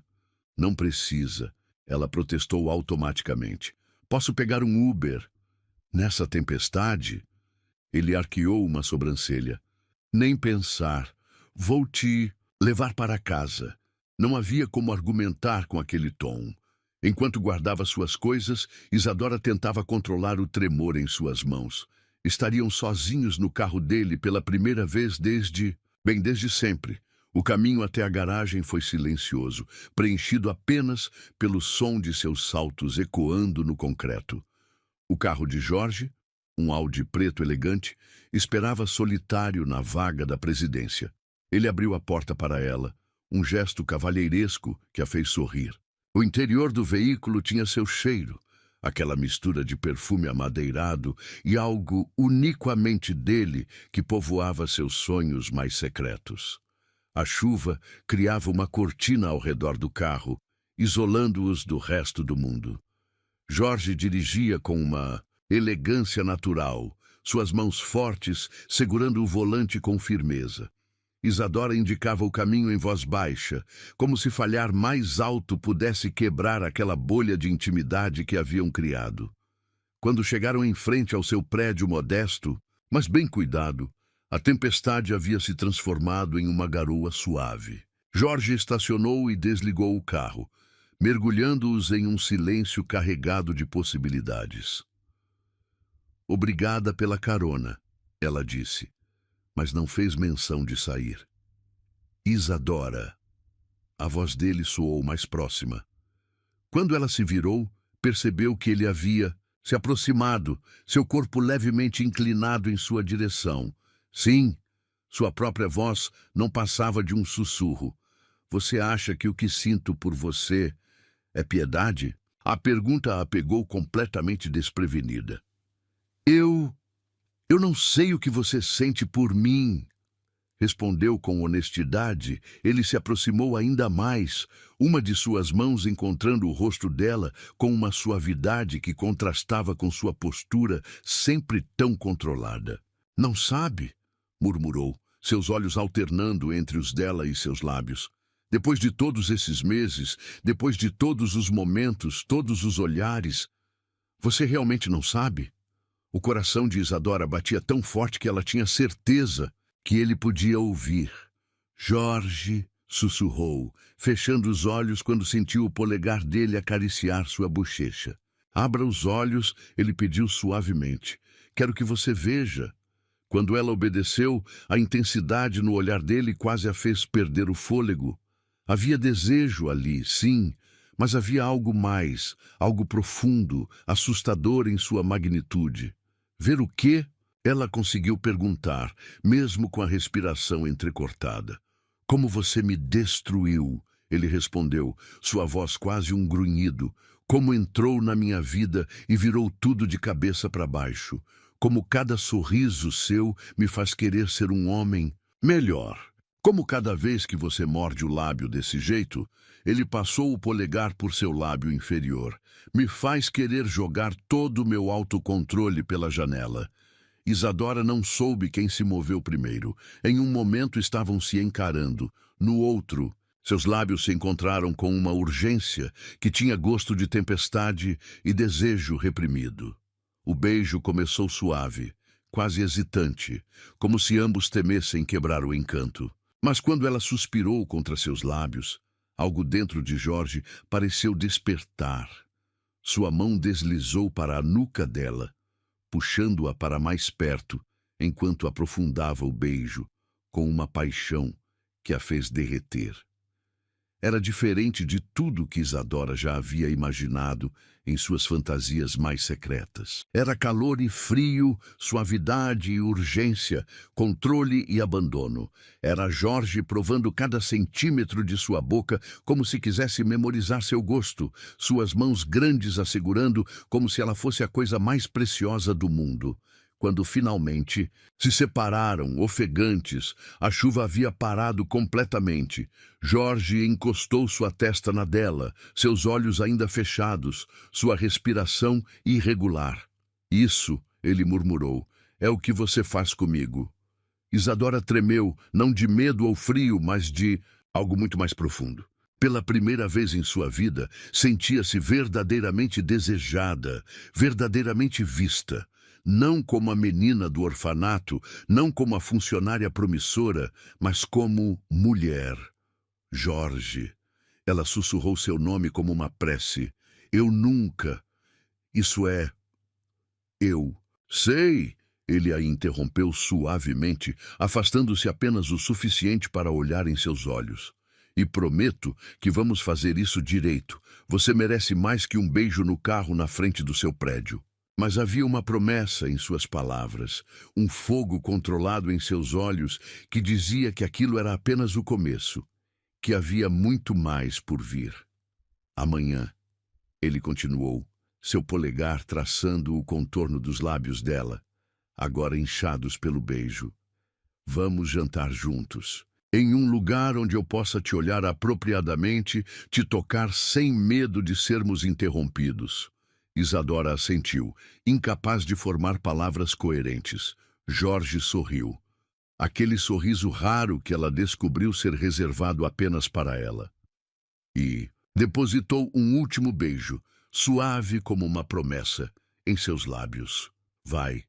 Não precisa, ela protestou automaticamente. Posso pegar um Uber. Nessa tempestade? Ele arqueou uma sobrancelha. Nem pensar. Vou te levar para casa. Não havia como argumentar com aquele tom. Enquanto guardava suas coisas, Isadora tentava controlar o tremor em suas mãos. Estariam sozinhos no carro dele pela primeira vez desde sempre. O caminho até a garagem foi silencioso, preenchido apenas pelo som de seus saltos ecoando no concreto. O carro de Jorge, um Audi preto elegante, esperava solitário na vaga da presidência. Ele abriu a porta para ela, um gesto cavalheiresco que a fez sorrir. O interior do veículo tinha seu cheiro, aquela mistura de perfume amadeirado e algo uniquamente dele que povoava seus sonhos mais secretos. A chuva criava uma cortina ao redor do carro, isolando-os do resto do mundo. Jorge dirigia com uma elegância natural, suas mãos fortes segurando o volante com firmeza. Isadora indicava o caminho em voz baixa, como se falhar mais alto pudesse quebrar aquela bolha de intimidade que haviam criado. Quando chegaram em frente ao seu prédio modesto, mas bem cuidado, a tempestade havia se transformado em uma garoa suave. Jorge estacionou e desligou o carro, mergulhando-os em um silêncio carregado de possibilidades. "Obrigada pela carona", ela disse, mas não fez menção de sair. "Isadora." A voz dele soou mais próxima. Quando ela se virou, percebeu que ele havia se aproximado, seu corpo levemente inclinado em sua direção. Sim, sua própria voz não passava de um sussurro. "Você acha que o que sinto por você é piedade?" A pergunta a pegou completamente desprevenida. Eu não sei o que você sente por mim", respondeu com honestidade. Ele se aproximou ainda mais, uma de suas mãos encontrando o rosto dela com uma suavidade que contrastava com sua postura sempre tão controlada. "Não sabe?" murmurou, seus olhos alternando entre os dela e seus lábios. "Depois de todos esses meses, depois de todos os momentos, todos os olhares, você realmente não sabe?" O coração de Isadora batia tão forte que ela tinha certeza que ele podia ouvir. "Jorge", sussurrou, fechando os olhos quando sentiu o polegar dele acariciar sua bochecha. "Abra os olhos", ele pediu suavemente. "Quero que você veja." Quando ela obedeceu, a intensidade no olhar dele quase a fez perder o fôlego. Havia desejo ali, sim, mas havia algo mais, algo profundo, assustador em sua magnitude. "Ver o quê?" ela conseguiu perguntar, mesmo com a respiração entrecortada. "Como você me destruiu", ele respondeu, sua voz quase um grunhido. "Como entrou na minha vida e virou tudo de cabeça para baixo. Como cada sorriso seu me faz querer ser um homem melhor. Como cada vez que você morde o lábio desse jeito", ele passou o polegar por seu lábio inferior, "me faz querer jogar todo o meu autocontrole pela janela." Isadora não soube quem se moveu primeiro. Em um momento estavam se encarando. No outro, seus lábios se encontraram com uma urgência que tinha gosto de tempestade e desejo reprimido. O beijo começou suave, quase hesitante, como se ambos temessem quebrar o encanto. Mas quando ela suspirou contra seus lábios, algo dentro de Jorge pareceu despertar. Sua mão deslizou para a nuca dela, puxando-a para mais perto, enquanto aprofundava o beijo, com uma paixão que a fez derreter. Era diferente de tudo que Isadora já havia imaginado em suas fantasias mais secretas. Era calor e frio, suavidade e urgência, controle e abandono. Era Jorge provando cada centímetro de sua boca como se quisesse memorizar seu gosto, suas mãos grandes a segurando como se ela fosse a coisa mais preciosa do mundo. Quando finalmente se separaram, ofegantes, a chuva havia parado completamente. Jorge encostou sua testa na dela, seus olhos ainda fechados, sua respiração irregular. "Isso", ele murmurou, "é o que você faz comigo." Isadora tremeu, não de medo ou frio, mas de algo muito mais profundo. Pela primeira vez em sua vida, sentia-se verdadeiramente desejada, verdadeiramente vista. Não como a menina do orfanato, não como a funcionária promissora, mas como mulher. "Jorge." Ela sussurrou seu nome como uma prece. "Eu nunca. Isso é... eu." "Sei." Ele a interrompeu suavemente, afastando-se apenas o suficiente para olhar em seus olhos. "E prometo que vamos fazer isso direito. Você merece mais que um beijo no carro na frente do seu prédio." Mas havia uma promessa em suas palavras, um fogo controlado em seus olhos que dizia que aquilo era apenas o começo, que havia muito mais por vir. "Amanhã", ele continuou, seu polegar traçando o contorno dos lábios dela, agora inchados pelo beijo. "Vamos jantar juntos, em um lugar onde eu possa te olhar apropriadamente, te tocar sem medo de sermos interrompidos." Isadora assentiu, incapaz de formar palavras coerentes. Jorge sorriu. Aquele sorriso raro que ela descobriu ser reservado apenas para ela. E depositou um último beijo, suave como uma promessa, em seus lábios. Vai,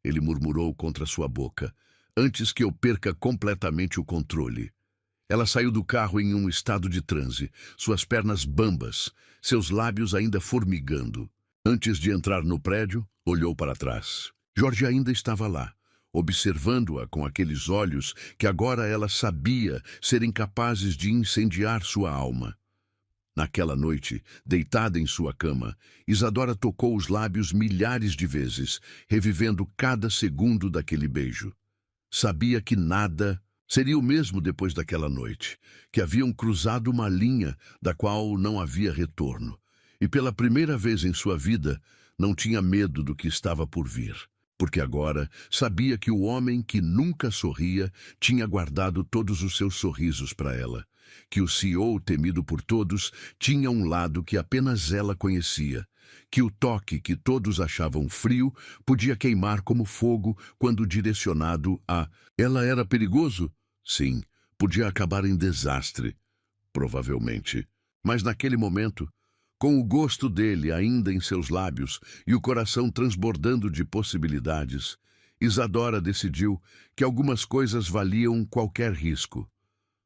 ele murmurou contra sua boca, antes que eu perca completamente o controle. Ela saiu do carro em um estado de transe, suas pernas bambas, seus lábios ainda formigando. Antes de entrar no prédio, olhou para trás. Jorge ainda estava lá, observando-a com aqueles olhos que agora ela sabia serem capazes de incendiar sua alma. Naquela noite, deitada em sua cama, Isadora tocou os lábios milhares de vezes, revivendo cada segundo daquele beijo. Sabia que nada seria o mesmo depois daquela noite, que haviam cruzado uma linha da qual não havia retorno, e pela primeira vez em sua vida não tinha medo do que estava por vir, porque agora sabia que o homem que nunca sorria tinha guardado todos os seus sorrisos para ela, que o CEO temido por todos tinha um lado que apenas ela conhecia, que o toque que todos achavam frio podia queimar como fogo quando direcionado a... Ela era perigoso? Sim, podia acabar em desastre, provavelmente. Mas naquele momento, com o gosto dele ainda em seus lábios e o coração transbordando de possibilidades, Isadora decidiu que algumas coisas valiam qualquer risco.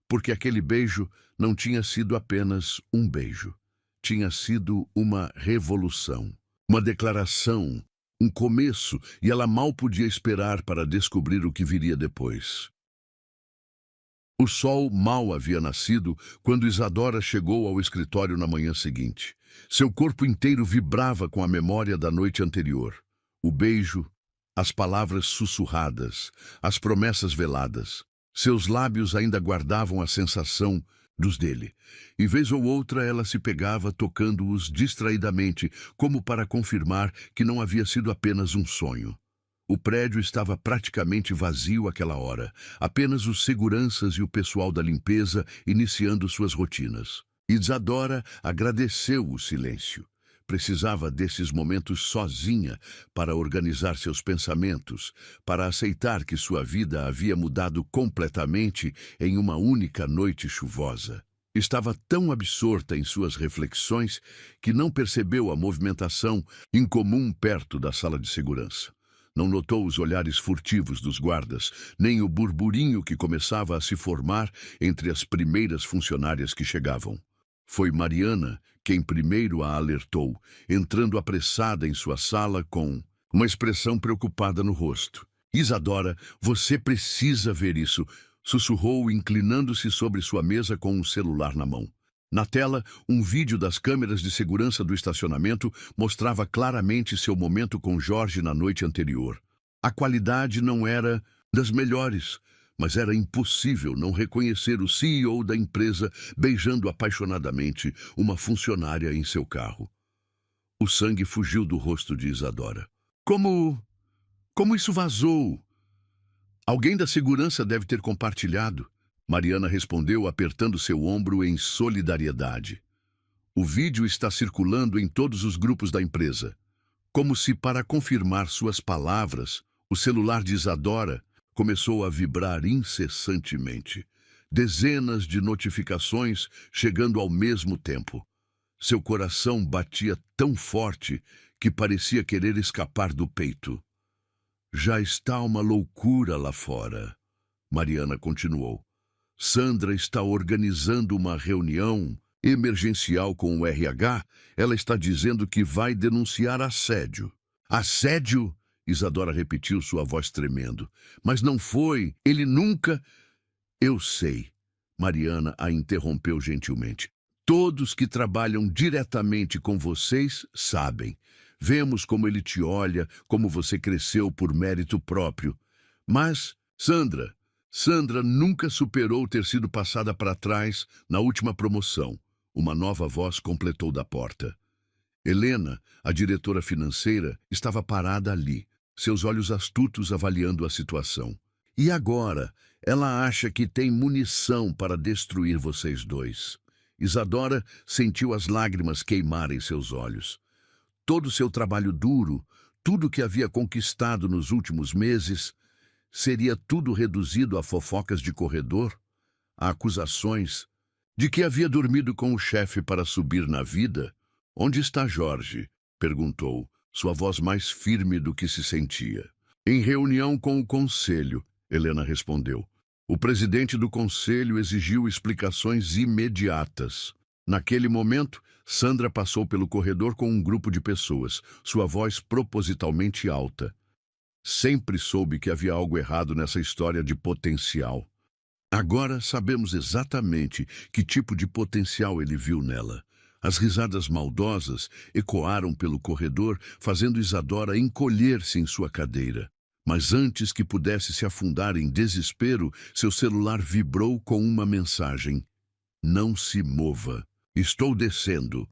Porque aquele beijo não tinha sido apenas um beijo. Tinha sido uma revolução, uma declaração, um começo, e ela mal podia esperar para descobrir o que viria depois. O sol mal havia nascido quando Isadora chegou ao escritório na manhã seguinte. Seu corpo inteiro vibrava com a memória da noite anterior. O beijo, as palavras sussurradas, as promessas veladas. Seus lábios ainda guardavam a sensação dos dele, e vez ou outra ela se pegava tocando-os distraidamente, como para confirmar que não havia sido apenas um sonho. O prédio estava praticamente vazio àquela hora, apenas os seguranças e o pessoal da limpeza iniciando suas rotinas. Isadora agradeceu o silêncio. Precisava desses momentos sozinha para organizar seus pensamentos, para aceitar que sua vida havia mudado completamente em uma única noite chuvosa. Estava tão absorta em suas reflexões que não percebeu a movimentação incomum perto da sala de segurança. Não notou os olhares furtivos dos guardas, nem o burburinho que começava a se formar entre as primeiras funcionárias que chegavam. Foi Mariana quem primeiro a alertou, entrando apressada em sua sala com uma expressão preocupada no rosto. Isadora, você precisa ver isso, sussurrou, inclinando-se sobre sua mesa com um celular na mão. Na tela, um vídeo das câmeras de segurança do estacionamento mostrava claramente seu momento com Jorge na noite anterior. A qualidade não era das melhores, mas era impossível não reconhecer o CEO da empresa beijando apaixonadamente uma funcionária em seu carro. O sangue fugiu do rosto de Isadora. Como isso vazou? Alguém da segurança deve ter compartilhado. Mariana respondeu, apertando seu ombro em solidariedade. O vídeo está circulando em todos os grupos da empresa. Como se para confirmar suas palavras, o celular de Isadora começou a vibrar incessantemente. Dezenas de notificações chegando ao mesmo tempo. Seu coração batia tão forte que parecia querer escapar do peito. Já está uma loucura lá fora, Mariana continuou. Sandra está organizando uma reunião emergencial com o RH. Ela está dizendo que vai denunciar assédio. Assédio? Isadora repetiu, sua voz tremendo. Mas não foi. Ele nunca... Eu sei. Mariana a interrompeu gentilmente. Todos que trabalham diretamente com vocês sabem. Vemos como ele te olha, como você cresceu por mérito próprio. Mas, Sandra nunca superou ter sido passada para trás na última promoção. Uma nova voz completou da porta. Helena, a diretora financeira, estava parada ali, seus olhos astutos avaliando a situação. E agora, ela acha que tem munição para destruir vocês dois. Isadora sentiu as lágrimas queimarem seus olhos. Todo o seu trabalho duro, tudo que havia conquistado nos últimos meses, seria tudo reduzido a fofocas de corredor, a acusações de que havia dormido com o chefe para subir na vida? Onde está Jorge? Perguntou, sua voz mais firme do que se sentia. Em reunião com o conselho, Helena respondeu. O presidente do conselho exigiu explicações imediatas. Naquele momento, Sandra passou pelo corredor com um grupo de pessoas, sua voz propositalmente alta. Sempre soube que havia algo errado nessa história de potencial. Agora sabemos exatamente que tipo de potencial ele viu nela. As risadas maldosas ecoaram pelo corredor, fazendo Isadora encolher-se em sua cadeira. Mas antes que pudesse se afundar em desespero, seu celular vibrou com uma mensagem. Não se mova. Estou descendo.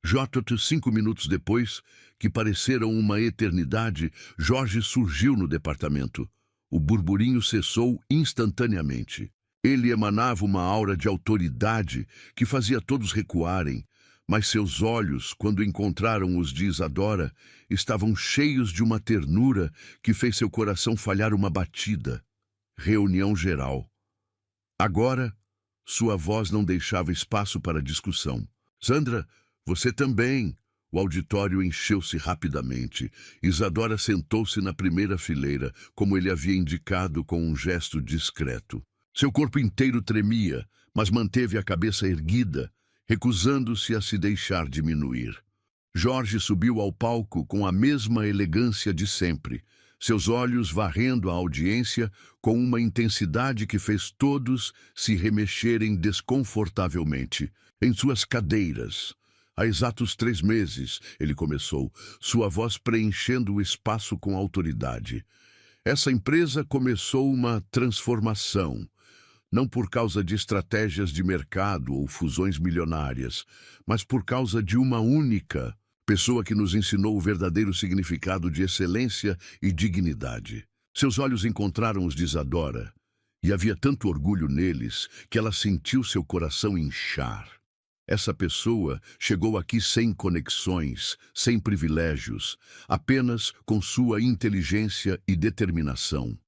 J. 5 minutos depois, que pareceram uma eternidade, Jorge surgiu no departamento. O burburinho cessou instantaneamente. Ele emanava uma aura de autoridade que fazia todos recuarem, mas seus olhos, quando encontraram os de Isadora, estavam cheios de uma ternura que fez seu coração falhar uma batida. Reunião geral. Agora, sua voz não deixava espaço para discussão. Sandra, você também. O auditório encheu-se rapidamente. Isadora sentou-se na primeira fileira, como ele havia indicado com um gesto discreto. Seu corpo inteiro tremia, mas manteve a cabeça erguida, recusando-se a se deixar diminuir. Jorge subiu ao palco com a mesma elegância de sempre, seus olhos varrendo a audiência com uma intensidade que fez todos se remexerem desconfortavelmente em suas cadeiras. Há exatos 3 meses, ele começou, sua voz preenchendo o espaço com autoridade. Essa empresa começou uma transformação. Não por causa de estratégias de mercado ou fusões milionárias, mas por causa de uma única pessoa que nos ensinou o verdadeiro significado de excelência e dignidade. Seus olhos encontraram os de Isadora, e havia tanto orgulho neles que ela sentiu seu coração inchar. Essa pessoa chegou aqui sem conexões, sem privilégios, apenas com sua inteligência e determinação.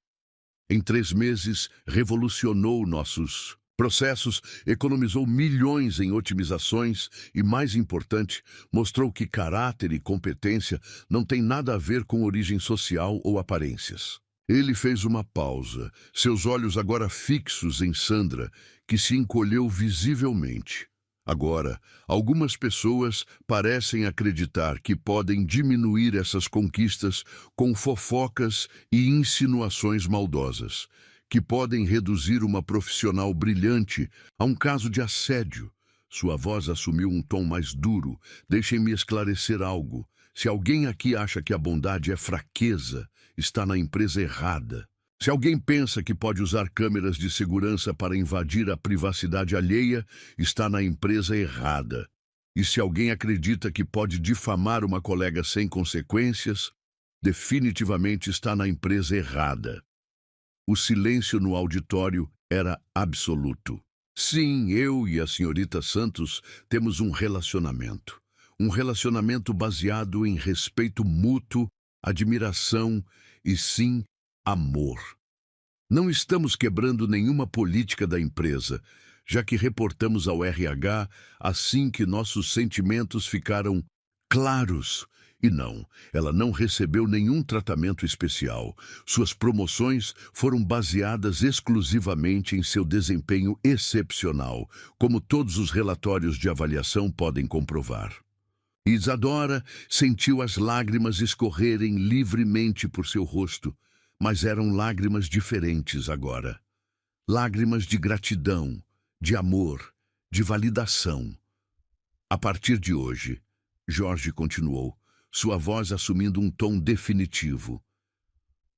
Em 3 meses, revolucionou nossos processos, economizou milhões em otimizações e, mais importante, mostrou que caráter e competência não têm nada a ver com origem social ou aparências. Ele fez uma pausa, seus olhos agora fixos em Sandra, que se encolheu visivelmente. Agora, algumas pessoas parecem acreditar que podem diminuir essas conquistas com fofocas e insinuações maldosas, que podem reduzir uma profissional brilhante a um caso de assédio. Sua voz assumiu um tom mais duro. Deixem-me esclarecer algo. Se alguém aqui acha que a bondade é fraqueza, está na empresa errada. Se alguém pensa que pode usar câmeras de segurança para invadir a privacidade alheia, está na empresa errada. E se alguém acredita que pode difamar uma colega sem consequências, definitivamente está na empresa errada. O silêncio no auditório era absoluto. Sim, eu e a senhorita Santos temos um relacionamento. Um relacionamento baseado em respeito mútuo, admiração e, sim, amor. Não estamos quebrando nenhuma política da empresa, já que reportamos ao RH assim que nossos sentimentos ficaram claros. E não, ela não recebeu nenhum tratamento especial. Suas promoções foram baseadas exclusivamente em seu desempenho excepcional, como todos os relatórios de avaliação podem comprovar. Isadora sentiu as lágrimas escorrerem livremente por seu rosto, mas eram lágrimas diferentes agora. Lágrimas de gratidão, de amor, de validação. A partir de hoje, Jorge continuou, sua voz assumindo um tom definitivo.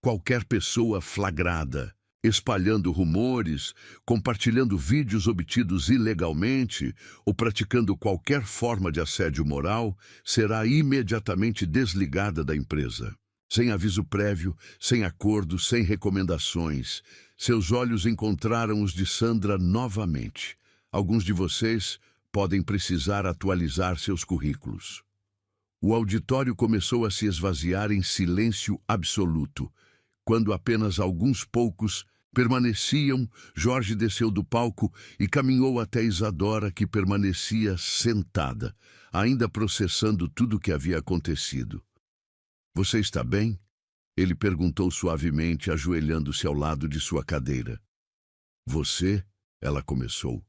Qualquer pessoa flagrada, espalhando rumores, compartilhando vídeos obtidos ilegalmente ou praticando qualquer forma de assédio moral, será imediatamente desligada da empresa. Sem aviso prévio, sem acordo, sem recomendações. Seus olhos encontraram os de Sandra novamente. Alguns de vocês podem precisar atualizar seus currículos. O auditório começou a se esvaziar em silêncio absoluto. Quando apenas alguns poucos permaneciam, Jorge desceu do palco e caminhou até Isadora, que permanecia sentada, ainda processando tudo o que havia acontecido. "Você está bem?" Ele perguntou suavemente, ajoelhando-se ao lado de sua cadeira. "Você?" ela começou.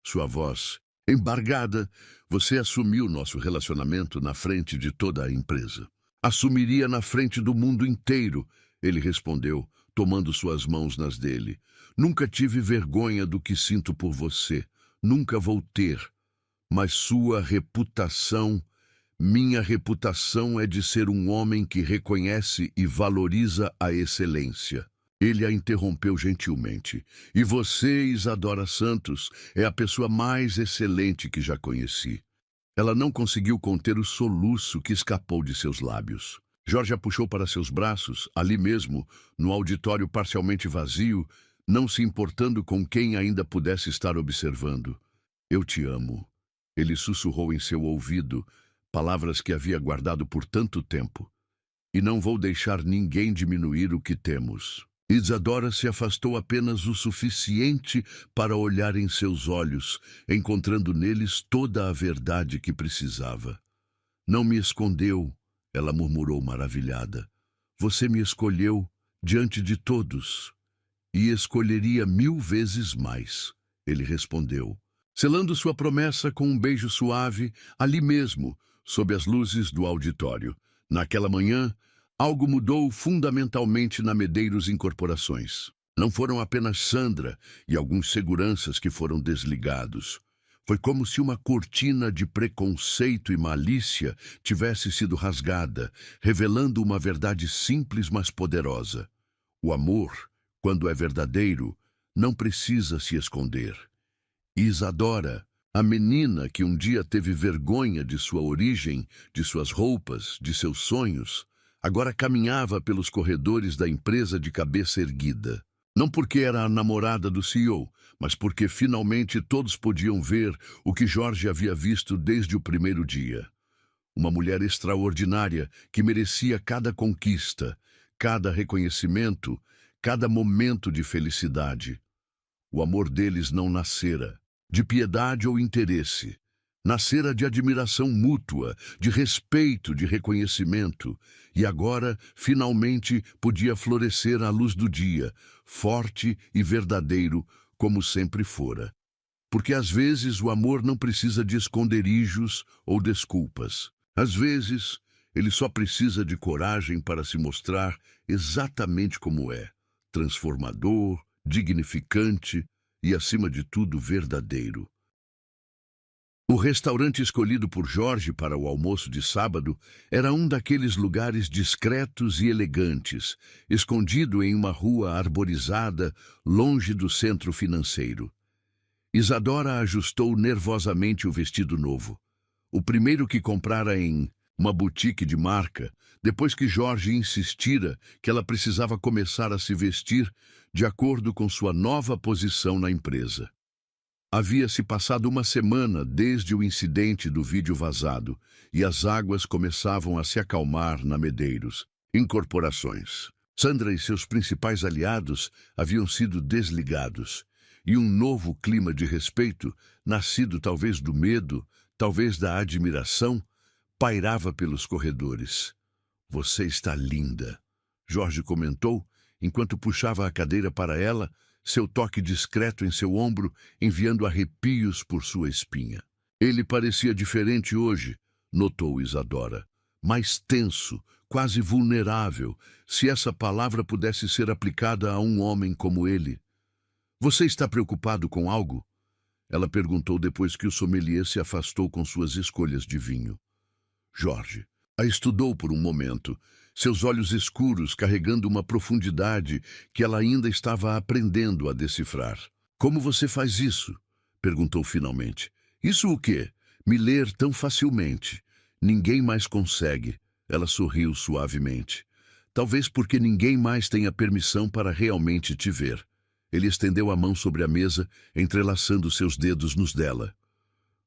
Sua voz embargada. "Você assumiu nosso relacionamento na frente de toda a empresa. Assumiria na frente do mundo inteiro", ele respondeu, tomando suas mãos nas dele. "Nunca tive vergonha do que sinto por você. Nunca vou ter. Mas sua reputação, minha reputação é de ser um homem que reconhece e valoriza a excelência." Ele a interrompeu gentilmente. "E você, Isadora Santos, é a pessoa mais excelente que já conheci." Ela não conseguiu conter o soluço que escapou de seus lábios. Jorge a puxou para seus braços, ali mesmo, no auditório parcialmente vazio, não se importando com quem ainda pudesse estar observando. "Eu te amo." Ele sussurrou em seu ouvido, palavras que havia guardado por tanto tempo. "E não vou deixar ninguém diminuir o que temos." Isadora se afastou apenas o suficiente para olhar em seus olhos, encontrando neles toda a verdade que precisava. "Não me escondeu", ela murmurou maravilhada. "Você me escolheu diante de todos." "E escolheria 1000 vezes mais", ele respondeu, selando sua promessa com um beijo suave, ali mesmo, sob as luzes do auditório. Naquela manhã, algo mudou fundamentalmente na Medeiros Incorporações. Não foram apenas Sandra e alguns seguranças que foram desligados. Foi como se uma cortina de preconceito e malícia tivesse sido rasgada, revelando uma verdade simples, mas poderosa. O amor, quando é verdadeiro, não precisa se esconder. Isadora, a menina que um dia teve vergonha de sua origem, de suas roupas, de seus sonhos, agora caminhava pelos corredores da empresa de cabeça erguida. Não porque era a namorada do CEO, mas porque finalmente todos podiam ver o que Jorge havia visto desde o primeiro dia. Uma mulher extraordinária que merecia cada conquista, cada reconhecimento, cada momento de felicidade. O amor deles não nascera de piedade ou interesse. Nascera de admiração mútua, de respeito, de reconhecimento, e agora, finalmente, podia florescer à luz do dia, forte e verdadeiro, como sempre fora. Porque às vezes o amor não precisa de esconderijos ou desculpas. Às vezes, ele só precisa de coragem para se mostrar exatamente como é, transformador, dignificante e, acima de tudo, verdadeiro. O restaurante escolhido por Jorge para o almoço de sábado era um daqueles lugares discretos e elegantes, escondido em uma rua arborizada, longe do centro financeiro. Isadora ajustou nervosamente o vestido novo, o primeiro que comprara em uma boutique de marca, depois que Jorge insistira que ela precisava começar a se vestir de acordo com sua nova posição na empresa. Havia-se passado uma semana desde o incidente do vídeo vazado e as águas começavam a se acalmar na Medeiros Incorporações. Sandra e seus principais aliados haviam sido desligados e um novo clima de respeito, nascido talvez do medo, talvez da admiração, pairava pelos corredores. "Você está linda", Jorge comentou, enquanto puxava a cadeira para ela, seu toque discreto em seu ombro, enviando arrepios por sua espinha. "Ele parecia diferente hoje", notou Isadora. "Mais tenso, quase vulnerável, se essa palavra pudesse ser aplicada a um homem como ele." "Você está preocupado com algo?" ela perguntou depois que o sommelier se afastou com suas escolhas de vinho. Jorge a estudou por um momento, seus olhos escuros carregando uma profundidade que ela ainda estava aprendendo a decifrar. "Como você faz isso?" perguntou finalmente. "Isso o quê? Me ler tão facilmente. Ninguém mais consegue." Ela sorriu suavemente. "Talvez porque ninguém mais tenha permissão para realmente te ver." Ele estendeu a mão sobre a mesa, entrelaçando seus dedos nos dela.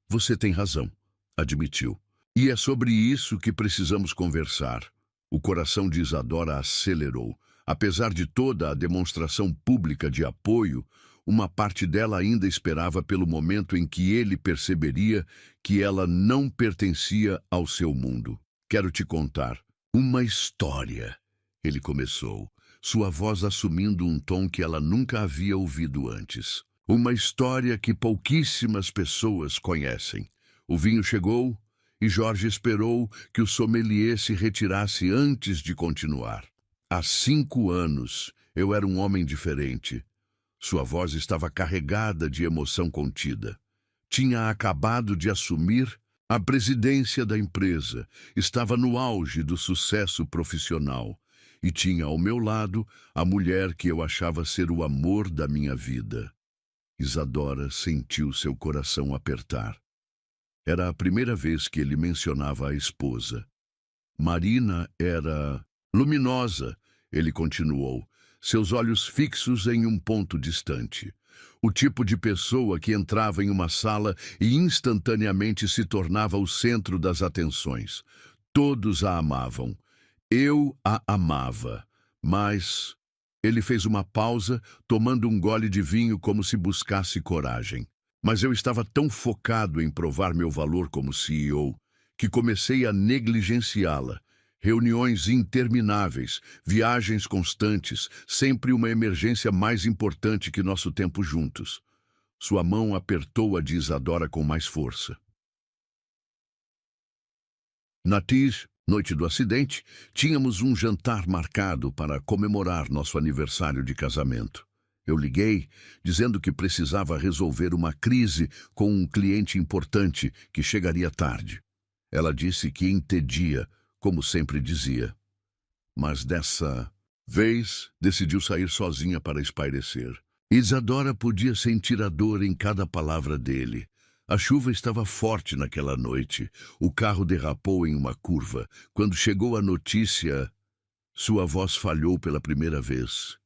"Você tem razão", admitiu. E é sobre isso que precisamos conversar. O coração de Isadora acelerou. Apesar de toda a demonstração pública de apoio, uma parte dela ainda esperava pelo momento em que ele perceberia que ela não pertencia ao seu mundo. Quero te contar uma história, ele começou, sua voz assumindo um tom que ela nunca havia ouvido antes. Uma história que pouquíssimas pessoas conhecem. O vinho chegou e Jorge esperou que o sommelier se retirasse antes de continuar. Há 5 anos, eu era um homem diferente. Sua voz estava carregada de emoção contida. Tinha acabado de assumir a presidência da empresa, estava no auge do sucesso profissional e tinha ao meu lado a mulher que eu achava ser o amor da minha vida. Isadora sentiu seu coração apertar. Era a primeira vez que ele mencionava a esposa. Marina era luminosa, ele continuou, seus olhos fixos em um ponto distante. O tipo de pessoa que entrava em uma sala e instantaneamente se tornava o centro das atenções. Todos a amavam. Eu a amava, mas ele fez uma pausa, tomando um gole de vinho como se buscasse coragem. Mas eu estava tão focado em provar meu valor como CEO que comecei a negligenciá-la. Reuniões intermináveis, viagens constantes, sempre uma emergência mais importante que nosso tempo juntos. Sua mão apertou a de Isadora com mais força. Natir, noite do acidente, tínhamos um jantar marcado para comemorar nosso aniversário de casamento. Eu liguei, dizendo que precisava resolver uma crise com um cliente importante que chegaria tarde. Ela disse que entendia, como sempre dizia. Mas dessa vez decidiu sair sozinha para espairecer. Isadora podia sentir a dor em cada palavra dele. A chuva estava forte naquela noite. O carro derrapou em uma curva. Quando chegou a notícia, sua voz falhou pela primeira vez.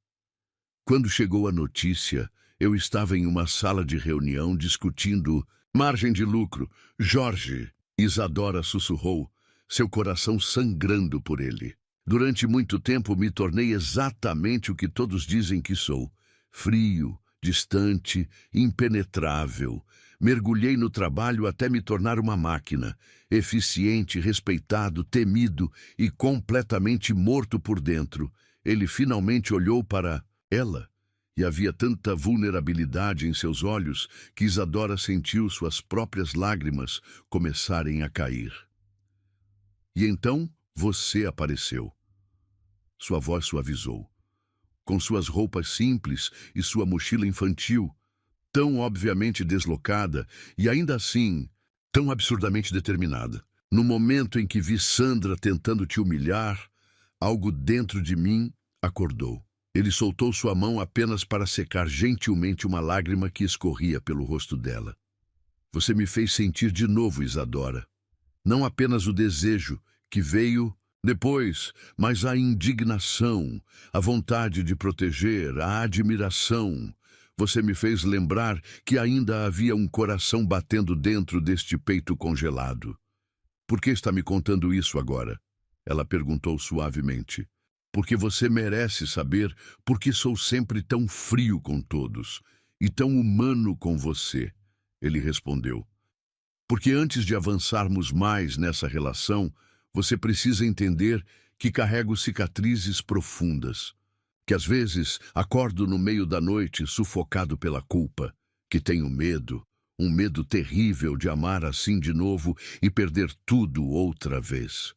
Quando chegou a notícia, eu estava em uma sala de reunião discutindo margem de lucro. Jorge, Isadora sussurrou, seu coração sangrando por ele. Durante muito tempo me tornei exatamente o que todos dizem que sou. Frio, distante, impenetrável. Mergulhei no trabalho até me tornar uma máquina, eficiente, respeitado, temido e completamente morto por dentro. Ele finalmente olhou para ela, e havia tanta vulnerabilidade em seus olhos que Isadora sentiu suas próprias lágrimas começarem a cair. E então você apareceu. Sua voz suavizou. Com suas roupas simples e sua mochila infantil, tão obviamente deslocada e ainda assim tão absurdamente determinada. No momento em que vi Sandra tentando te humilhar, algo dentro de mim acordou. Ele soltou sua mão apenas para secar gentilmente uma lágrima que escorria pelo rosto dela. Você me fez sentir de novo, Isadora. Não apenas o desejo, que veio depois, mas a indignação, a vontade de proteger, a admiração. Você me fez lembrar que ainda havia um coração batendo dentro deste peito congelado. Por que está me contando isso agora? Ela perguntou suavemente. Porque você merece saber por que sou sempre tão frio com todos e tão humano com você, ele respondeu. Porque antes de avançarmos mais nessa relação, você precisa entender que carrego cicatrizes profundas, que às vezes acordo no meio da noite sufocado pela culpa, que tenho medo, um medo terrível de amar assim de novo e perder tudo outra vez.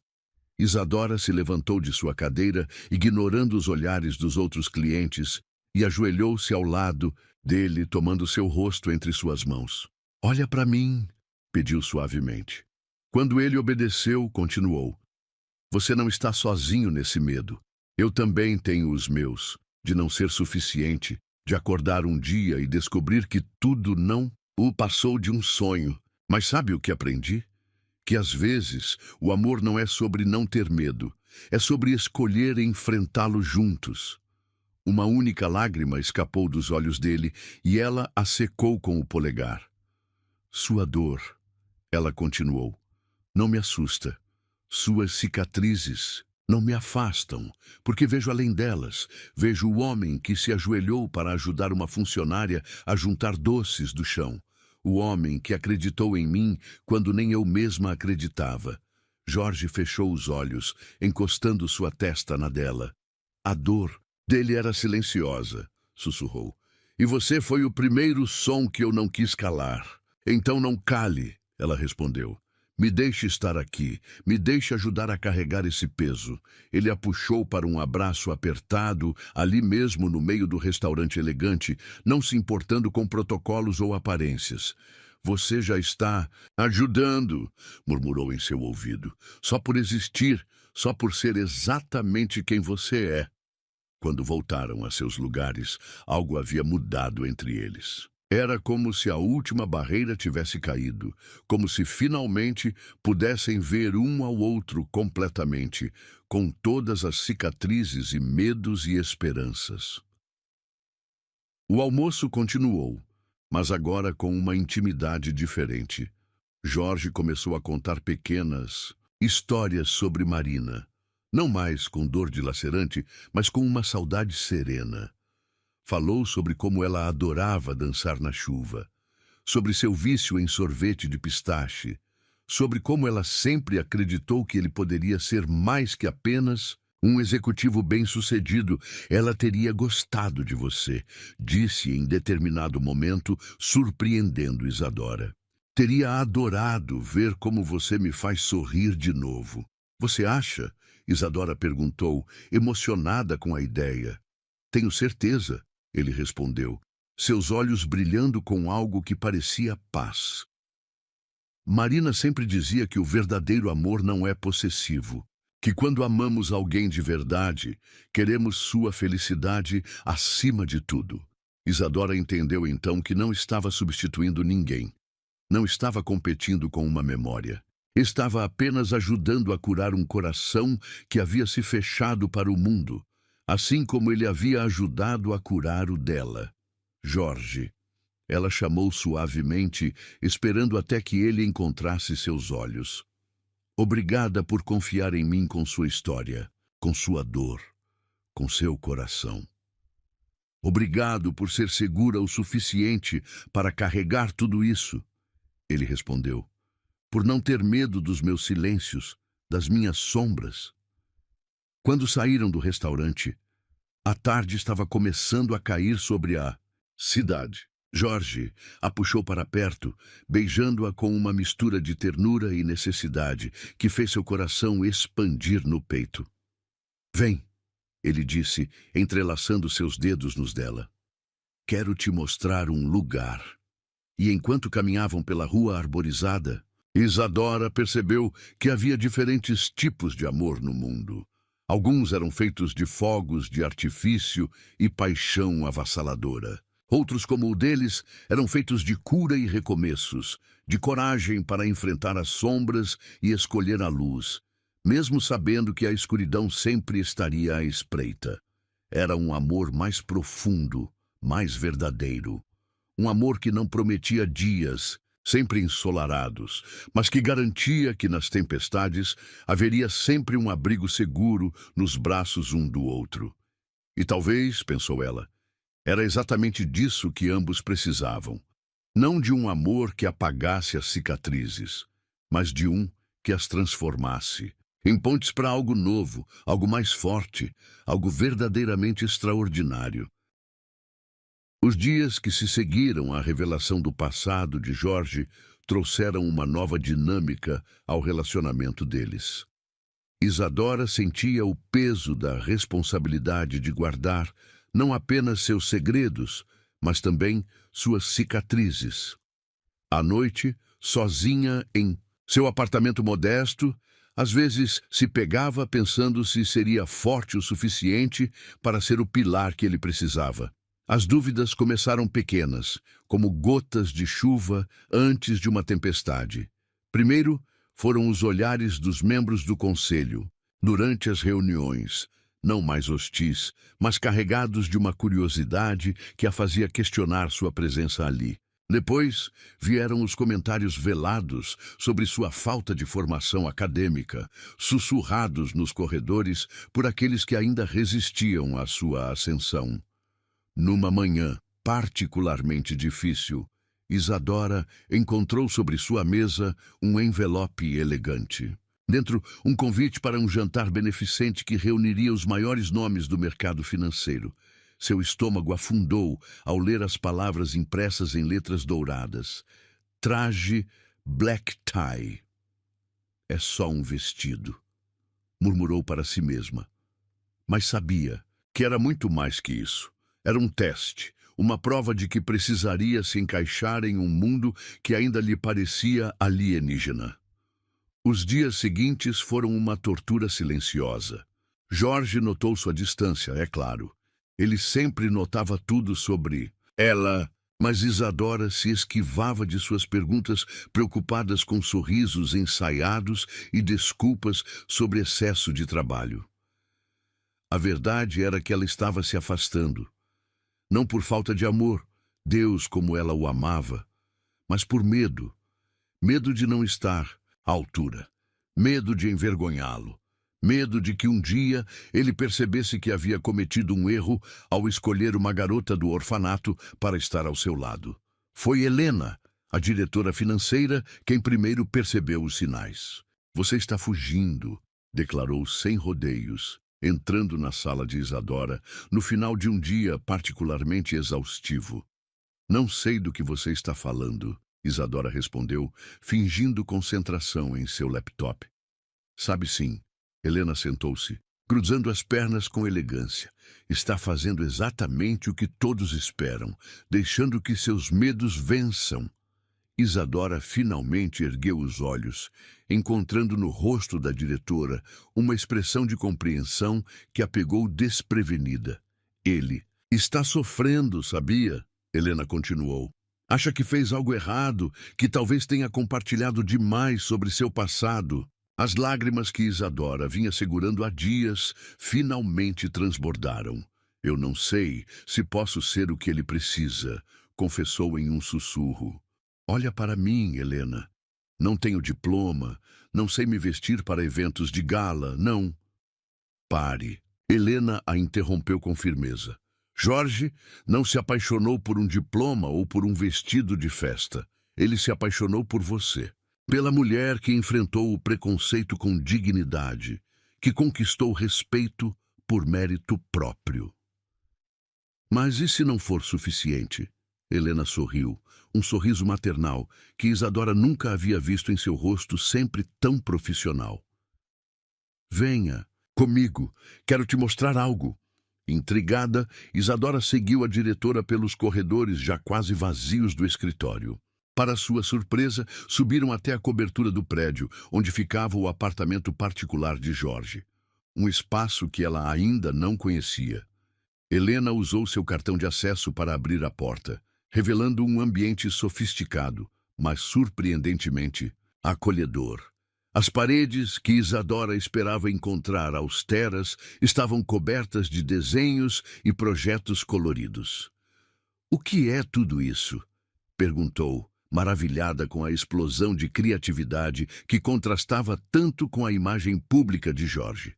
Isadora se levantou de sua cadeira, ignorando os olhares dos outros clientes, e ajoelhou-se ao lado dele, tomando seu rosto entre suas mãos. Olha para mim, pediu suavemente. Quando ele obedeceu, continuou. Você não está sozinho nesse medo. Eu também tenho os meus, de não ser suficiente, de acordar um dia e descobrir que tudo não o passou de um sonho. Mas sabe o que aprendi? Que às vezes o amor não é sobre não ter medo, é sobre escolher enfrentá-lo juntos. Uma única lágrima escapou dos olhos dele e ela a secou com o polegar. Sua dor, ela continuou, Não me assusta. Suas cicatrizes não me afastam, porque vejo além delas. Vejo o homem que se ajoelhou para ajudar uma funcionária a juntar doces do chão. O homem que acreditou em mim quando nem eu mesma acreditava. Jorge fechou os olhos, encostando sua testa na dela. A dor dele era silenciosa, sussurrou. E você foi o primeiro som que eu não quis calar. Então não cale, ela respondeu. Me deixe estar aqui, me deixe ajudar a carregar esse peso. Ele a puxou para um abraço apertado, ali mesmo no meio do restaurante elegante, não se importando com protocolos ou aparências. Você já está ajudando, murmurou em seu ouvido. Só por existir, só por ser exatamente quem você é. Quando voltaram a seus lugares, algo havia mudado entre eles. Era como se a última barreira tivesse caído, como se finalmente pudessem ver um ao outro completamente, com todas as cicatrizes e medos e esperanças. O almoço continuou, mas agora com uma intimidade diferente. Jorge começou a contar pequenas histórias sobre Marina, não mais com dor dilacerante, mas com uma saudade serena. Falou sobre como ela adorava dançar na chuva, sobre seu vício em sorvete de pistache, sobre como ela sempre acreditou que ele poderia ser mais que apenas um executivo bem-sucedido. Ela teria gostado de você, disse em determinado momento, surpreendendo Isadora. Teria adorado ver como você me faz sorrir de novo. Você acha? Isadora perguntou, emocionada com a ideia. Tenho certeza. Ele respondeu, seus olhos brilhando com algo que parecia paz. Marina sempre dizia que o verdadeiro amor não é possessivo, que quando amamos alguém de verdade, queremos sua felicidade acima de tudo. Isadora entendeu então que não estava substituindo ninguém, não estava competindo com uma memória. Estava apenas ajudando a curar um coração que havia se fechado para o mundo, assim como ele havia ajudado a curar o dela. Jorge. Ela chamou suavemente, esperando até que ele encontrasse seus olhos. Obrigada por confiar em mim com sua história, com sua dor, com seu coração. Obrigado por ser segura o suficiente para carregar tudo isso. Ele respondeu. Por não ter medo dos meus silêncios, das minhas sombras. Quando saíram do restaurante, a tarde estava começando a cair sobre a cidade. Jorge a puxou para perto, beijando-a com uma mistura de ternura e necessidade que fez seu coração expandir no peito. Vem, ele disse, entrelaçando seus dedos nos dela. Quero te mostrar um lugar. E enquanto caminhavam pela rua arborizada, Isadora percebeu que havia diferentes tipos de amor no mundo. Alguns eram feitos de fogos de artifício e paixão avassaladora. Outros, como o deles, eram feitos de cura e recomeços, de coragem para enfrentar as sombras e escolher a luz, mesmo sabendo que a escuridão sempre estaria à espreita. Era um amor mais profundo, mais verdadeiro. Um amor que não prometia dias, sempre ensolarados, mas que garantia que nas tempestades haveria sempre um abrigo seguro nos braços um do outro. E talvez, pensou ela, era exatamente disso que ambos precisavam. Não de um amor que apagasse as cicatrizes, mas de um que as transformasse, em pontes para algo novo, algo mais forte, algo verdadeiramente extraordinário. Os dias que se seguiram à revelação do passado de Jorge trouxeram uma nova dinâmica ao relacionamento deles. Isadora sentia o peso da responsabilidade de guardar não apenas seus segredos, mas também suas cicatrizes. À noite, sozinha em seu apartamento modesto, às vezes se pegava pensando se seria forte o suficiente para ser o pilar que ele precisava. As dúvidas começaram pequenas, como gotas de chuva antes de uma tempestade. Primeiro, foram os olhares dos membros do conselho, durante as reuniões, não mais hostis, mas carregados de uma curiosidade que a fazia questionar sua presença ali. Depois vieram os comentários velados sobre sua falta de formação acadêmica, sussurrados nos corredores por aqueles que ainda resistiam à sua ascensão. Numa manhã particularmente difícil, Isadora encontrou sobre sua mesa um envelope elegante. Dentro, um convite para um jantar beneficente que reuniria os maiores nomes do mercado financeiro. Seu estômago afundou ao ler as palavras impressas em letras douradas. Traje black tie. É só um vestido, murmurou para si mesma. Mas sabia que era muito mais que isso. Era um teste, uma prova de que precisaria se encaixar em um mundo que ainda lhe parecia alienígena. Os dias seguintes foram uma tortura silenciosa. Jorge notou sua distância, é claro. Ele sempre notava tudo sobre ela, mas Isadora se esquivava de suas perguntas, preocupadas com sorrisos ensaiados e desculpas sobre excesso de trabalho. A verdade era que ela estava se afastando. Não por falta de amor, Deus como ela o amava, mas por medo. Medo de não estar à altura. Medo de envergonhá-lo. Medo de que um dia ele percebesse que havia cometido um erro ao escolher uma garota do orfanato para estar ao seu lado. Foi Helena, a diretora financeira, quem primeiro percebeu os sinais. Você está fugindo, declarou sem rodeios, entrando na sala de Isadora, no final de um dia particularmente exaustivo. Não sei do que você está falando, Isadora respondeu, fingindo concentração em seu laptop. Sabe sim. Helena sentou-se, cruzando as pernas com elegância. Está fazendo exatamente o que todos esperam, deixando que seus medos vençam. Isadora finalmente ergueu os olhos, encontrando no rosto da diretora uma expressão de compreensão que a pegou desprevenida. Ele está sofrendo, sabia? Helena continuou. Acha que fez algo errado, que talvez tenha compartilhado demais sobre seu passado. As lágrimas que Isadora vinha segurando há dias finalmente transbordaram. Eu não sei se posso ser o que ele precisa, confessou em um sussurro. Olha para mim, Helena. Não tenho diploma, não sei me vestir para eventos de gala, não. Pare. Helena a interrompeu com firmeza. Jorge não se apaixonou por um diploma ou por um vestido de festa. Ele se apaixonou por você. Pela mulher que enfrentou o preconceito com dignidade, que conquistou respeito por mérito próprio. Mas e se não for suficiente? Helena sorriu, um sorriso maternal que Isadora nunca havia visto em seu rosto, sempre tão profissional. Venha, comigo, quero te mostrar algo. Intrigada, Isadora seguiu a diretora pelos corredores já quase vazios do escritório. Para sua surpresa, subiram até a cobertura do prédio, onde ficava o apartamento particular de Jorge. Um espaço que ela ainda não conhecia. Helena usou seu cartão de acesso para abrir a porta, revelando um ambiente sofisticado, mas surpreendentemente acolhedor. As paredes, que Isadora esperava encontrar austeras, estavam cobertas de desenhos e projetos coloridos. O que é tudo isso? Perguntou, maravilhada com a explosão de criatividade que contrastava tanto com a imagem pública de Jorge.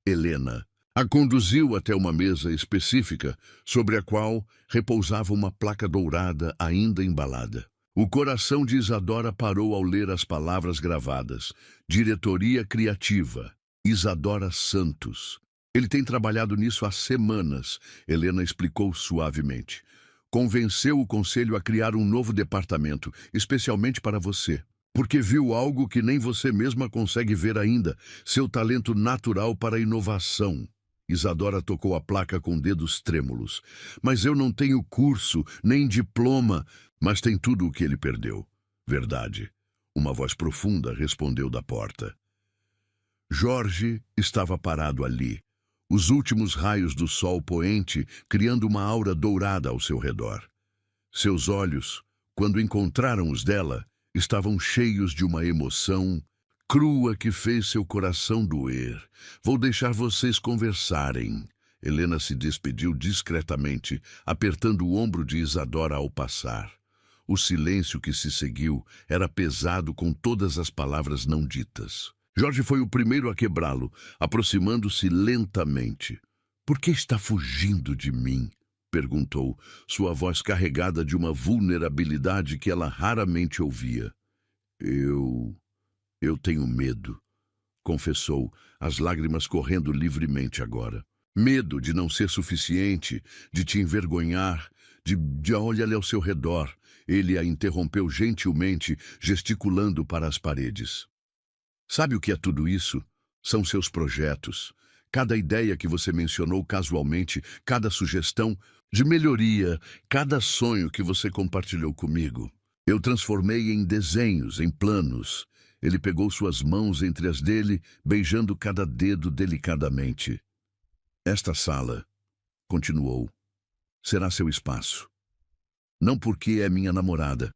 Helena a conduziu até uma mesa específica, sobre a qual repousava uma placa dourada ainda embalada. O coração de Isadora parou ao ler as palavras gravadas. Diretoria Criativa, Isadora Santos. Ele tem trabalhado nisso há semanas, Helena explicou suavemente. Convenceu o conselho a criar um novo departamento, especialmente para você, porque viu algo que nem você mesma consegue ver ainda, seu talento natural para a inovação. Isadora tocou a placa com dedos trêmulos. Mas eu não tenho curso, nem diploma, mas tem tudo o que ele perdeu. Verdade. Uma voz profunda respondeu da porta. Jorge estava parado ali, os últimos raios do sol poente criando uma aura dourada ao seu redor. Seus olhos, quando encontraram os dela, estavam cheios de uma emoção crua que fez seu coração doer. Vou deixar vocês conversarem. Helena se despediu discretamente, apertando o ombro de Isadora ao passar. O silêncio que se seguiu era pesado com todas as palavras não ditas. Jorge foi o primeiro a quebrá-lo, aproximando-se lentamente. "Por que está fugindo de mim?" perguntou, sua voz carregada de uma vulnerabilidade que ela raramente ouvia. Eu tenho medo", confessou, as lágrimas correndo livremente agora. "Medo de não ser suficiente, de te envergonhar, de olhar ao seu redor." Ele a interrompeu gentilmente, gesticulando para as paredes. "Sabe o que é tudo isso? São seus projetos. Cada ideia que você mencionou casualmente, cada sugestão de melhoria, cada sonho que você compartilhou comigo. Eu transformei em desenhos, em planos." Ele pegou suas mãos entre as dele, beijando cada dedo delicadamente. "Esta sala", continuou, "será seu espaço. Não porque é minha namorada,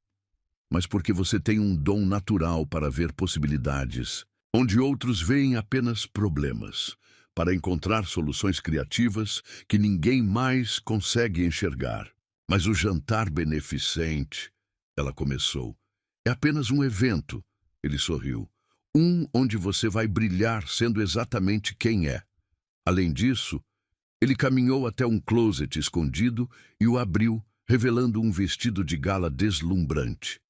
mas porque você tem um dom natural para ver possibilidades, onde outros veem apenas problemas, para encontrar soluções criativas que ninguém mais consegue enxergar. Mas o jantar beneficente", ela começou, "é apenas um evento." Ele sorriu. Onde você vai brilhar sendo exatamente quem é." Além disso, ele caminhou até um closet escondido e o abriu, revelando um vestido de gala deslumbrante.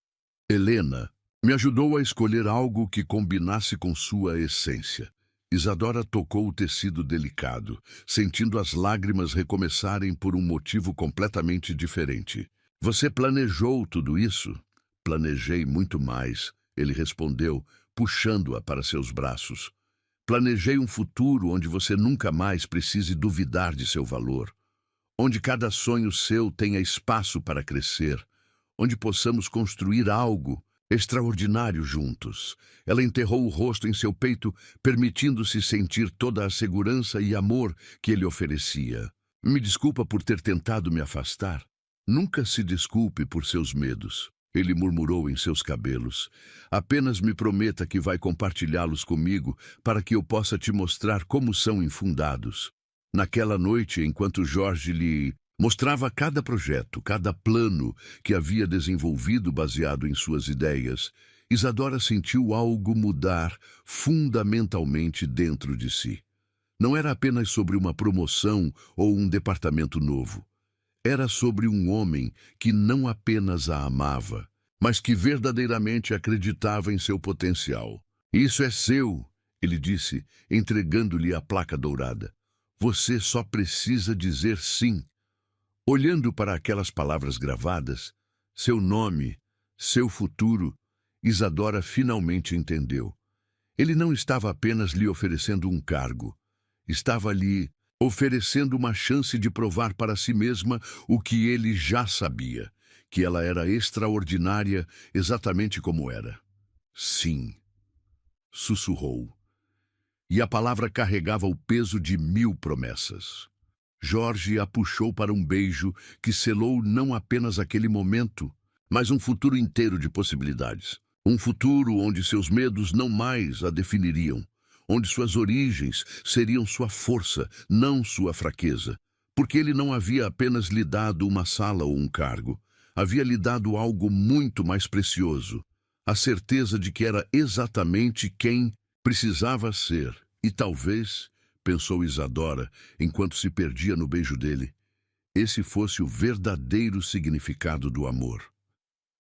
"Helena me ajudou a escolher algo que combinasse com sua essência." Isadora tocou o tecido delicado, sentindo as lágrimas recomeçarem por um motivo completamente diferente. "Você planejou tudo isso?" "Planejei muito mais", ele respondeu, puxando-a para seus braços. "Planejei um futuro onde você nunca mais precise duvidar de seu valor, onde cada sonho seu tenha espaço para crescer, onde possamos construir algo extraordinário juntos." Ela enterrou o rosto em seu peito, permitindo-se sentir toda a segurança e amor que ele oferecia. "Me desculpa por ter tentado me afastar." "Nunca se desculpe por seus medos", ele murmurou em seus cabelos. "Apenas me prometa que vai compartilhá-los comigo para que eu possa te mostrar como são infundados." Naquela noite, enquanto Jorge lhe mostrava cada projeto, cada plano que havia desenvolvido baseado em suas ideias, Isadora sentiu algo mudar fundamentalmente dentro de si. Não era apenas sobre uma promoção ou um departamento novo. Era sobre um homem que não apenas a amava, mas que verdadeiramente acreditava em seu potencial. "Isso é seu", ele disse, entregando-lhe a placa dourada. "Você só precisa dizer sim." Olhando para aquelas palavras gravadas, seu nome, seu futuro, Isadora finalmente entendeu. Ele não estava apenas lhe oferecendo um cargo. Estava lhe oferecendo uma chance de provar para si mesma o que ele já sabia, que ela era extraordinária exatamente como era. "Sim", sussurrou. E a palavra carregava o peso de 1000 promessas. Jorge a puxou para um beijo que selou não apenas aquele momento, mas um futuro inteiro de possibilidades. Um futuro onde seus medos não mais a definiriam, onde suas origens seriam sua força, não sua fraqueza. Porque ele não havia apenas lhe dado uma sala ou um cargo, havia lhe dado algo muito mais precioso, a certeza de que era exatamente quem precisava ser. E talvez, pensou Isadora, enquanto se perdia no beijo dele, esse fosse o verdadeiro significado do amor.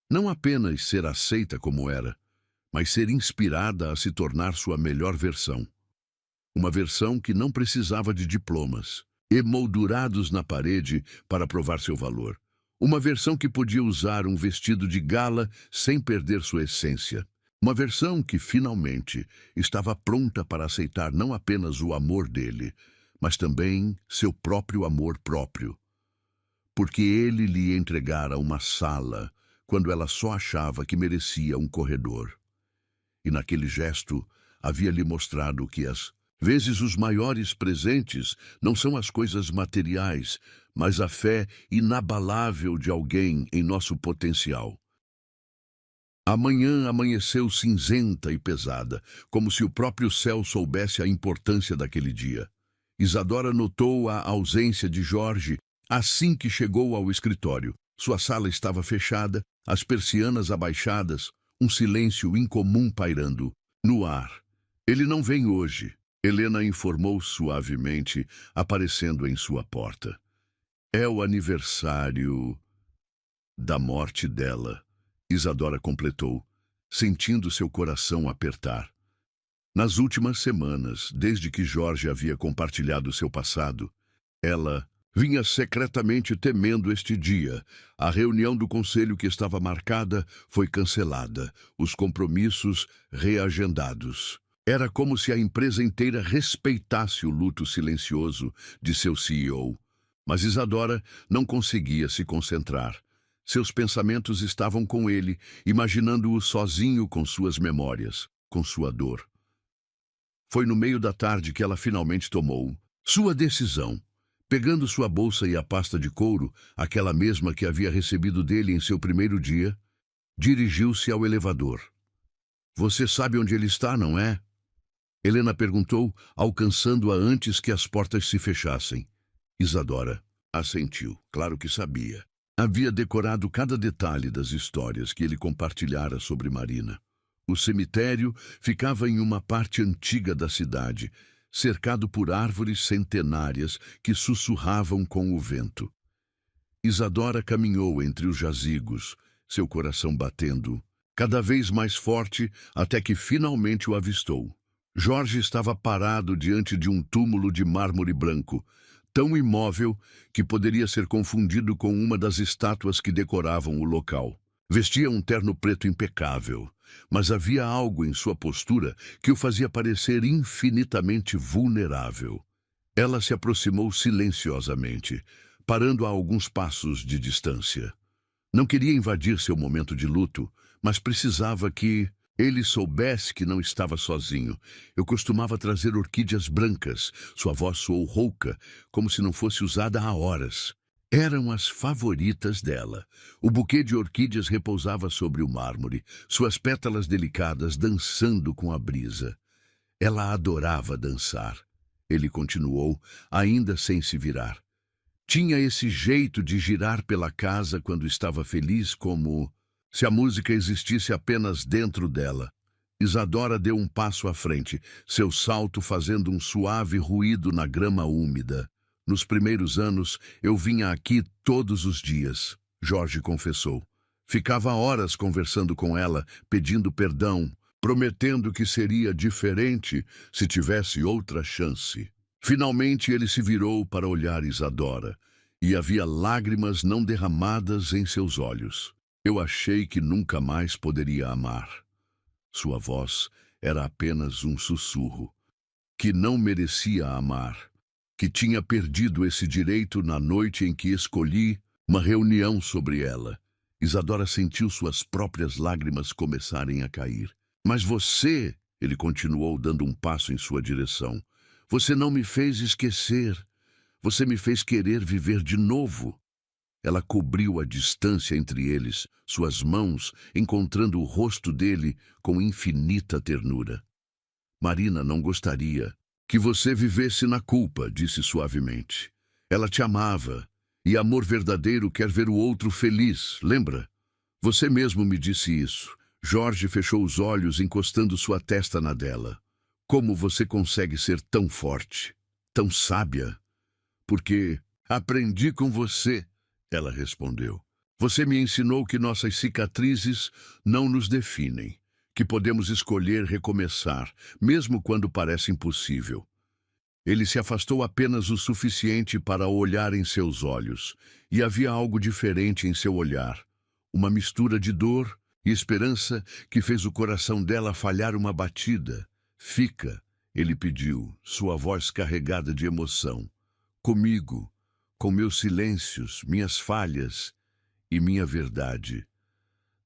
Não apenas ser aceita como era, mas ser inspirada a se tornar sua melhor versão. Uma versão que não precisava de diplomas, emoldurados na parede para provar seu valor. Uma versão que podia usar um vestido de gala sem perder sua essência. Uma versão que, finalmente, estava pronta para aceitar não apenas o amor dele, mas também seu próprio amor próprio. Porque ele lhe entregara uma sala quando ela só achava que merecia um corredor. E naquele gesto havia-lhe mostrado que às vezes os maiores presentes não são as coisas materiais, mas a fé inabalável de alguém em nosso potencial. A manhã amanheceu cinzenta e pesada, como se o próprio céu soubesse a importância daquele dia. Isadora notou a ausência de Jorge assim que chegou ao escritório. Sua sala estava fechada as persianas abaixadas, um silêncio incomum pairando no ar. Ele não vem hoje, Helena informou suavemente, aparecendo em sua porta. É o aniversário da morte dela, Isadora completou, sentindo seu coração apertar. Nas últimas semanas, desde que Jorge havia compartilhado seu passado, ela vinha secretamente temendo este dia. A reunião do conselho que estava marcada foi cancelada, os compromissos reagendados. Era como se a empresa inteira respeitasse o luto silencioso de seu CEO. Mas Isadora não conseguia se concentrar. Seus pensamentos estavam com ele, imaginando-o sozinho com suas memórias, com sua dor. Foi no meio da tarde que ela finalmente tomou sua decisão. Pegando sua bolsa e a pasta de couro, aquela mesma que havia recebido dele em seu primeiro dia, dirigiu-se ao elevador. Você sabe onde ele está, não é? Helena perguntou, alcançando-a antes que as portas se fechassem. Isadora assentiu. Claro que sabia. Havia decorado cada detalhe das histórias que ele compartilhara sobre Marina. O cemitério ficava em uma parte antiga da cidade, cercado por árvores centenárias que sussurravam com o vento. Isadora caminhou entre os jazigos, seu coração batendo, cada vez mais forte, até que finalmente o avistou. Jorge estava parado diante de um túmulo de mármore branco, tão imóvel que poderia ser confundido com uma das estátuas que decoravam o local. Vestia um terno preto impecável, mas havia algo em sua postura que o fazia parecer infinitamente vulnerável. Ela se aproximou silenciosamente, parando a alguns passos de distância. Não queria invadir seu momento de luto, mas precisava que ele soubesse que não estava sozinho. Eu costumava trazer orquídeas brancas. Sua voz soou rouca, como se não fosse usada há horas. Eram as favoritas dela. O buquê de orquídeas repousava sobre o mármore, suas pétalas delicadas dançando com a brisa. Ela adorava dançar. Ele continuou, ainda sem se virar. Tinha esse jeito de girar pela casa quando estava feliz, como se a música existisse apenas dentro dela. Isadora deu um passo à frente, seu salto fazendo um suave ruído na grama úmida. Nos primeiros anos, eu vinha aqui todos os dias, Jorge confessou. Ficava horas conversando com ela, pedindo perdão, prometendo que seria diferente se tivesse outra chance. Finalmente ele se virou para olhar Isadora, e havia lágrimas não derramadas em seus olhos. Eu achei que nunca mais poderia amar. Sua voz era apenas um sussurro, que não merecia amar, que tinha perdido esse direito na noite em que escolhi uma reunião sobre ela. Isadora sentiu suas próprias lágrimas começarem a cair. Mas você, ele continuou dando um passo em sua direção, você não me fez esquecer. Você me fez querer viver de novo. Ela cobriu a distância entre eles, suas mãos encontrando o rosto dele com infinita ternura. Marina não gostaria que você vivesse na culpa, disse suavemente. Ela te amava, e amor verdadeiro quer ver o outro feliz, lembra? Você mesmo me disse isso. Jorge fechou os olhos, encostando sua testa na dela. Como você consegue ser tão forte, tão sábia? Porque aprendi com você, ela respondeu. Você me ensinou que nossas cicatrizes não nos definem, que podemos escolher recomeçar, mesmo quando parece impossível. Ele se afastou apenas o suficiente para olhar em seus olhos, e havia algo diferente em seu olhar, uma mistura de dor e esperança que fez o coração dela falhar uma batida. Fica, ele pediu, sua voz carregada de emoção. Comigo, com meus silêncios, minhas falhas e minha verdade.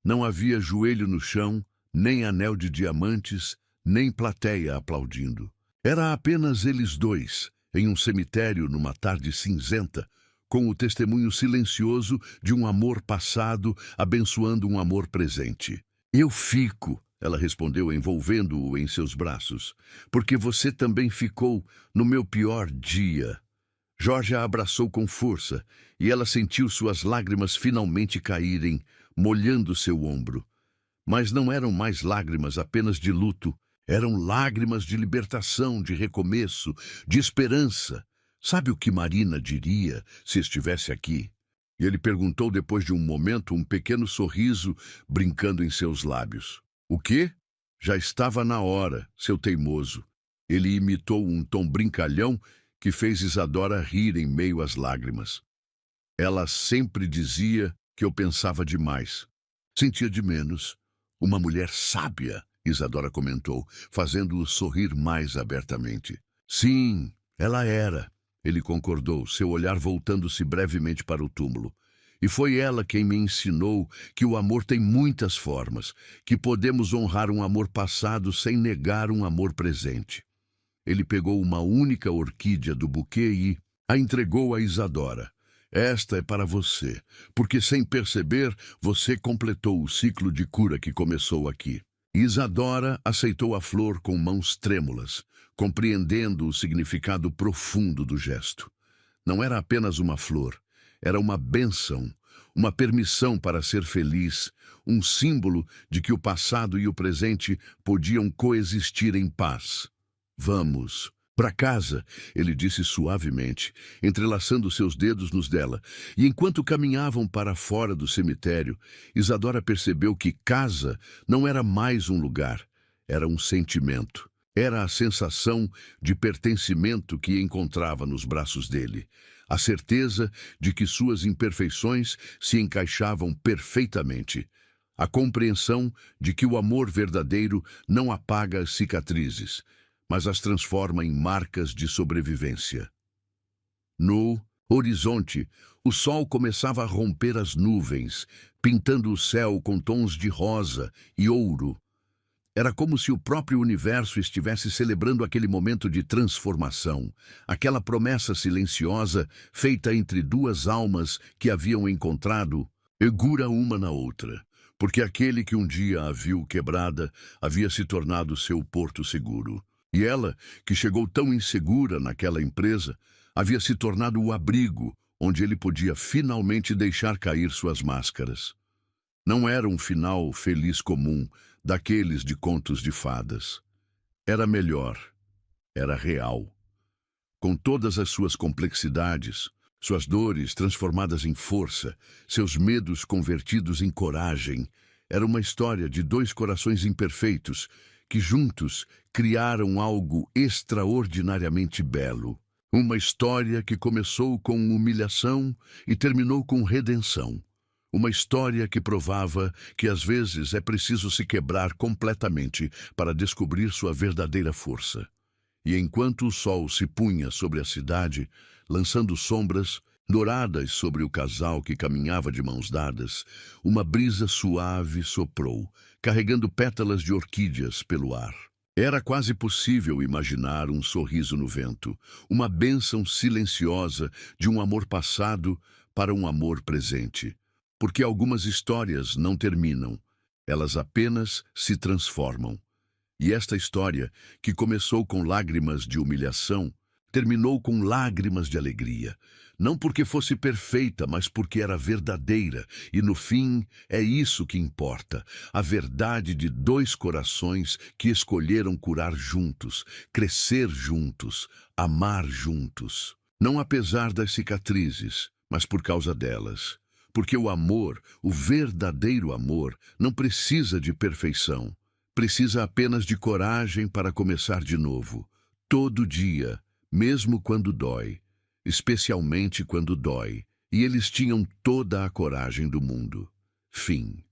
Não havia joelho no chão, nem anel de diamantes, nem plateia aplaudindo. Era apenas eles dois, em um cemitério numa tarde cinzenta, com o testemunho silencioso de um amor passado abençoando um amor presente. Eu fico, ela respondeu envolvendo-o em seus braços, porque você também ficou no meu pior dia. Jorge a abraçou com força, e ela sentiu suas lágrimas finalmente caírem, molhando seu ombro. Mas não eram mais lágrimas apenas de luto, eram lágrimas de libertação, de recomeço, de esperança. Sabe o que Marina diria se estivesse aqui? E ele perguntou depois de um momento, um pequeno sorriso brincando em seus lábios. O quê? Já estava na hora, seu teimoso. Ele imitou um tom brincalhão que fez Isadora rir em meio às lágrimas. Ela sempre dizia que eu pensava demais. Sentia de menos. Uma mulher sábia, Isadora comentou, fazendo-o sorrir mais abertamente. Sim, ela era. Ele concordou, seu olhar voltando-se brevemente para o túmulo. E foi ela quem me ensinou que o amor tem muitas formas, que podemos honrar um amor passado sem negar um amor presente. Ele pegou uma única orquídea do buquê e a entregou a Isadora. Esta é para você, porque sem perceber, você completou o ciclo de cura que começou aqui. Isadora aceitou a flor com mãos trêmulas, compreendendo o significado profundo do gesto. Não era apenas uma flor, era uma bênção, uma permissão para ser feliz, um símbolo de que o passado e o presente podiam coexistir em paz. Vamos. Para casa, ele disse suavemente, entrelaçando seus dedos nos dela, e enquanto caminhavam para fora do cemitério, Isadora percebeu que casa não era mais um lugar, era um sentimento. Era a sensação de pertencimento que encontrava nos braços dele, a certeza de que suas imperfeições se encaixavam perfeitamente, a compreensão de que o amor verdadeiro não apaga as cicatrizes, mas as transforma em marcas de sobrevivência. No horizonte, o sol começava a romper as nuvens, pintando o céu com tons de rosa e ouro. Era como se o próprio universo estivesse celebrando aquele momento de transformação, aquela promessa silenciosa feita entre duas almas que haviam encontrado, segura uma na outra, porque aquele que um dia a viu quebrada havia se tornado seu porto seguro. E ela, que chegou tão insegura naquela empresa, havia se tornado o abrigo onde ele podia finalmente deixar cair suas máscaras. Não era um final feliz comum daqueles de contos de fadas. Era melhor, era real. Com todas as suas complexidades, suas dores transformadas em força, seus medos convertidos em coragem, era uma história de dois corações imperfeitos que juntos criaram algo extraordinariamente belo. Uma história que começou com humilhação e terminou com redenção. Uma história que provava que às vezes é preciso se quebrar completamente para descobrir sua verdadeira força. E enquanto o sol se punha sobre a cidade, lançando sombras douradas sobre o casal que caminhava de mãos dadas, uma brisa suave soprou, carregando pétalas de orquídeas pelo ar. Era quase possível imaginar um sorriso no vento, uma bênção silenciosa de um amor passado para um amor presente. Porque algumas histórias não terminam, elas apenas se transformam. E esta história, que começou com lágrimas de humilhação, terminou com lágrimas de alegria. Não porque fosse perfeita, mas porque era verdadeira. E no fim, é isso que importa. A verdade de dois corações que escolheram curar juntos, crescer juntos, amar juntos. Não apesar das cicatrizes, mas por causa delas. Porque o amor, o verdadeiro amor, não precisa de perfeição. Precisa apenas de coragem para começar de novo. Todo dia, mesmo quando dói. Especialmente quando dói. E eles tinham toda a coragem do mundo. Fim.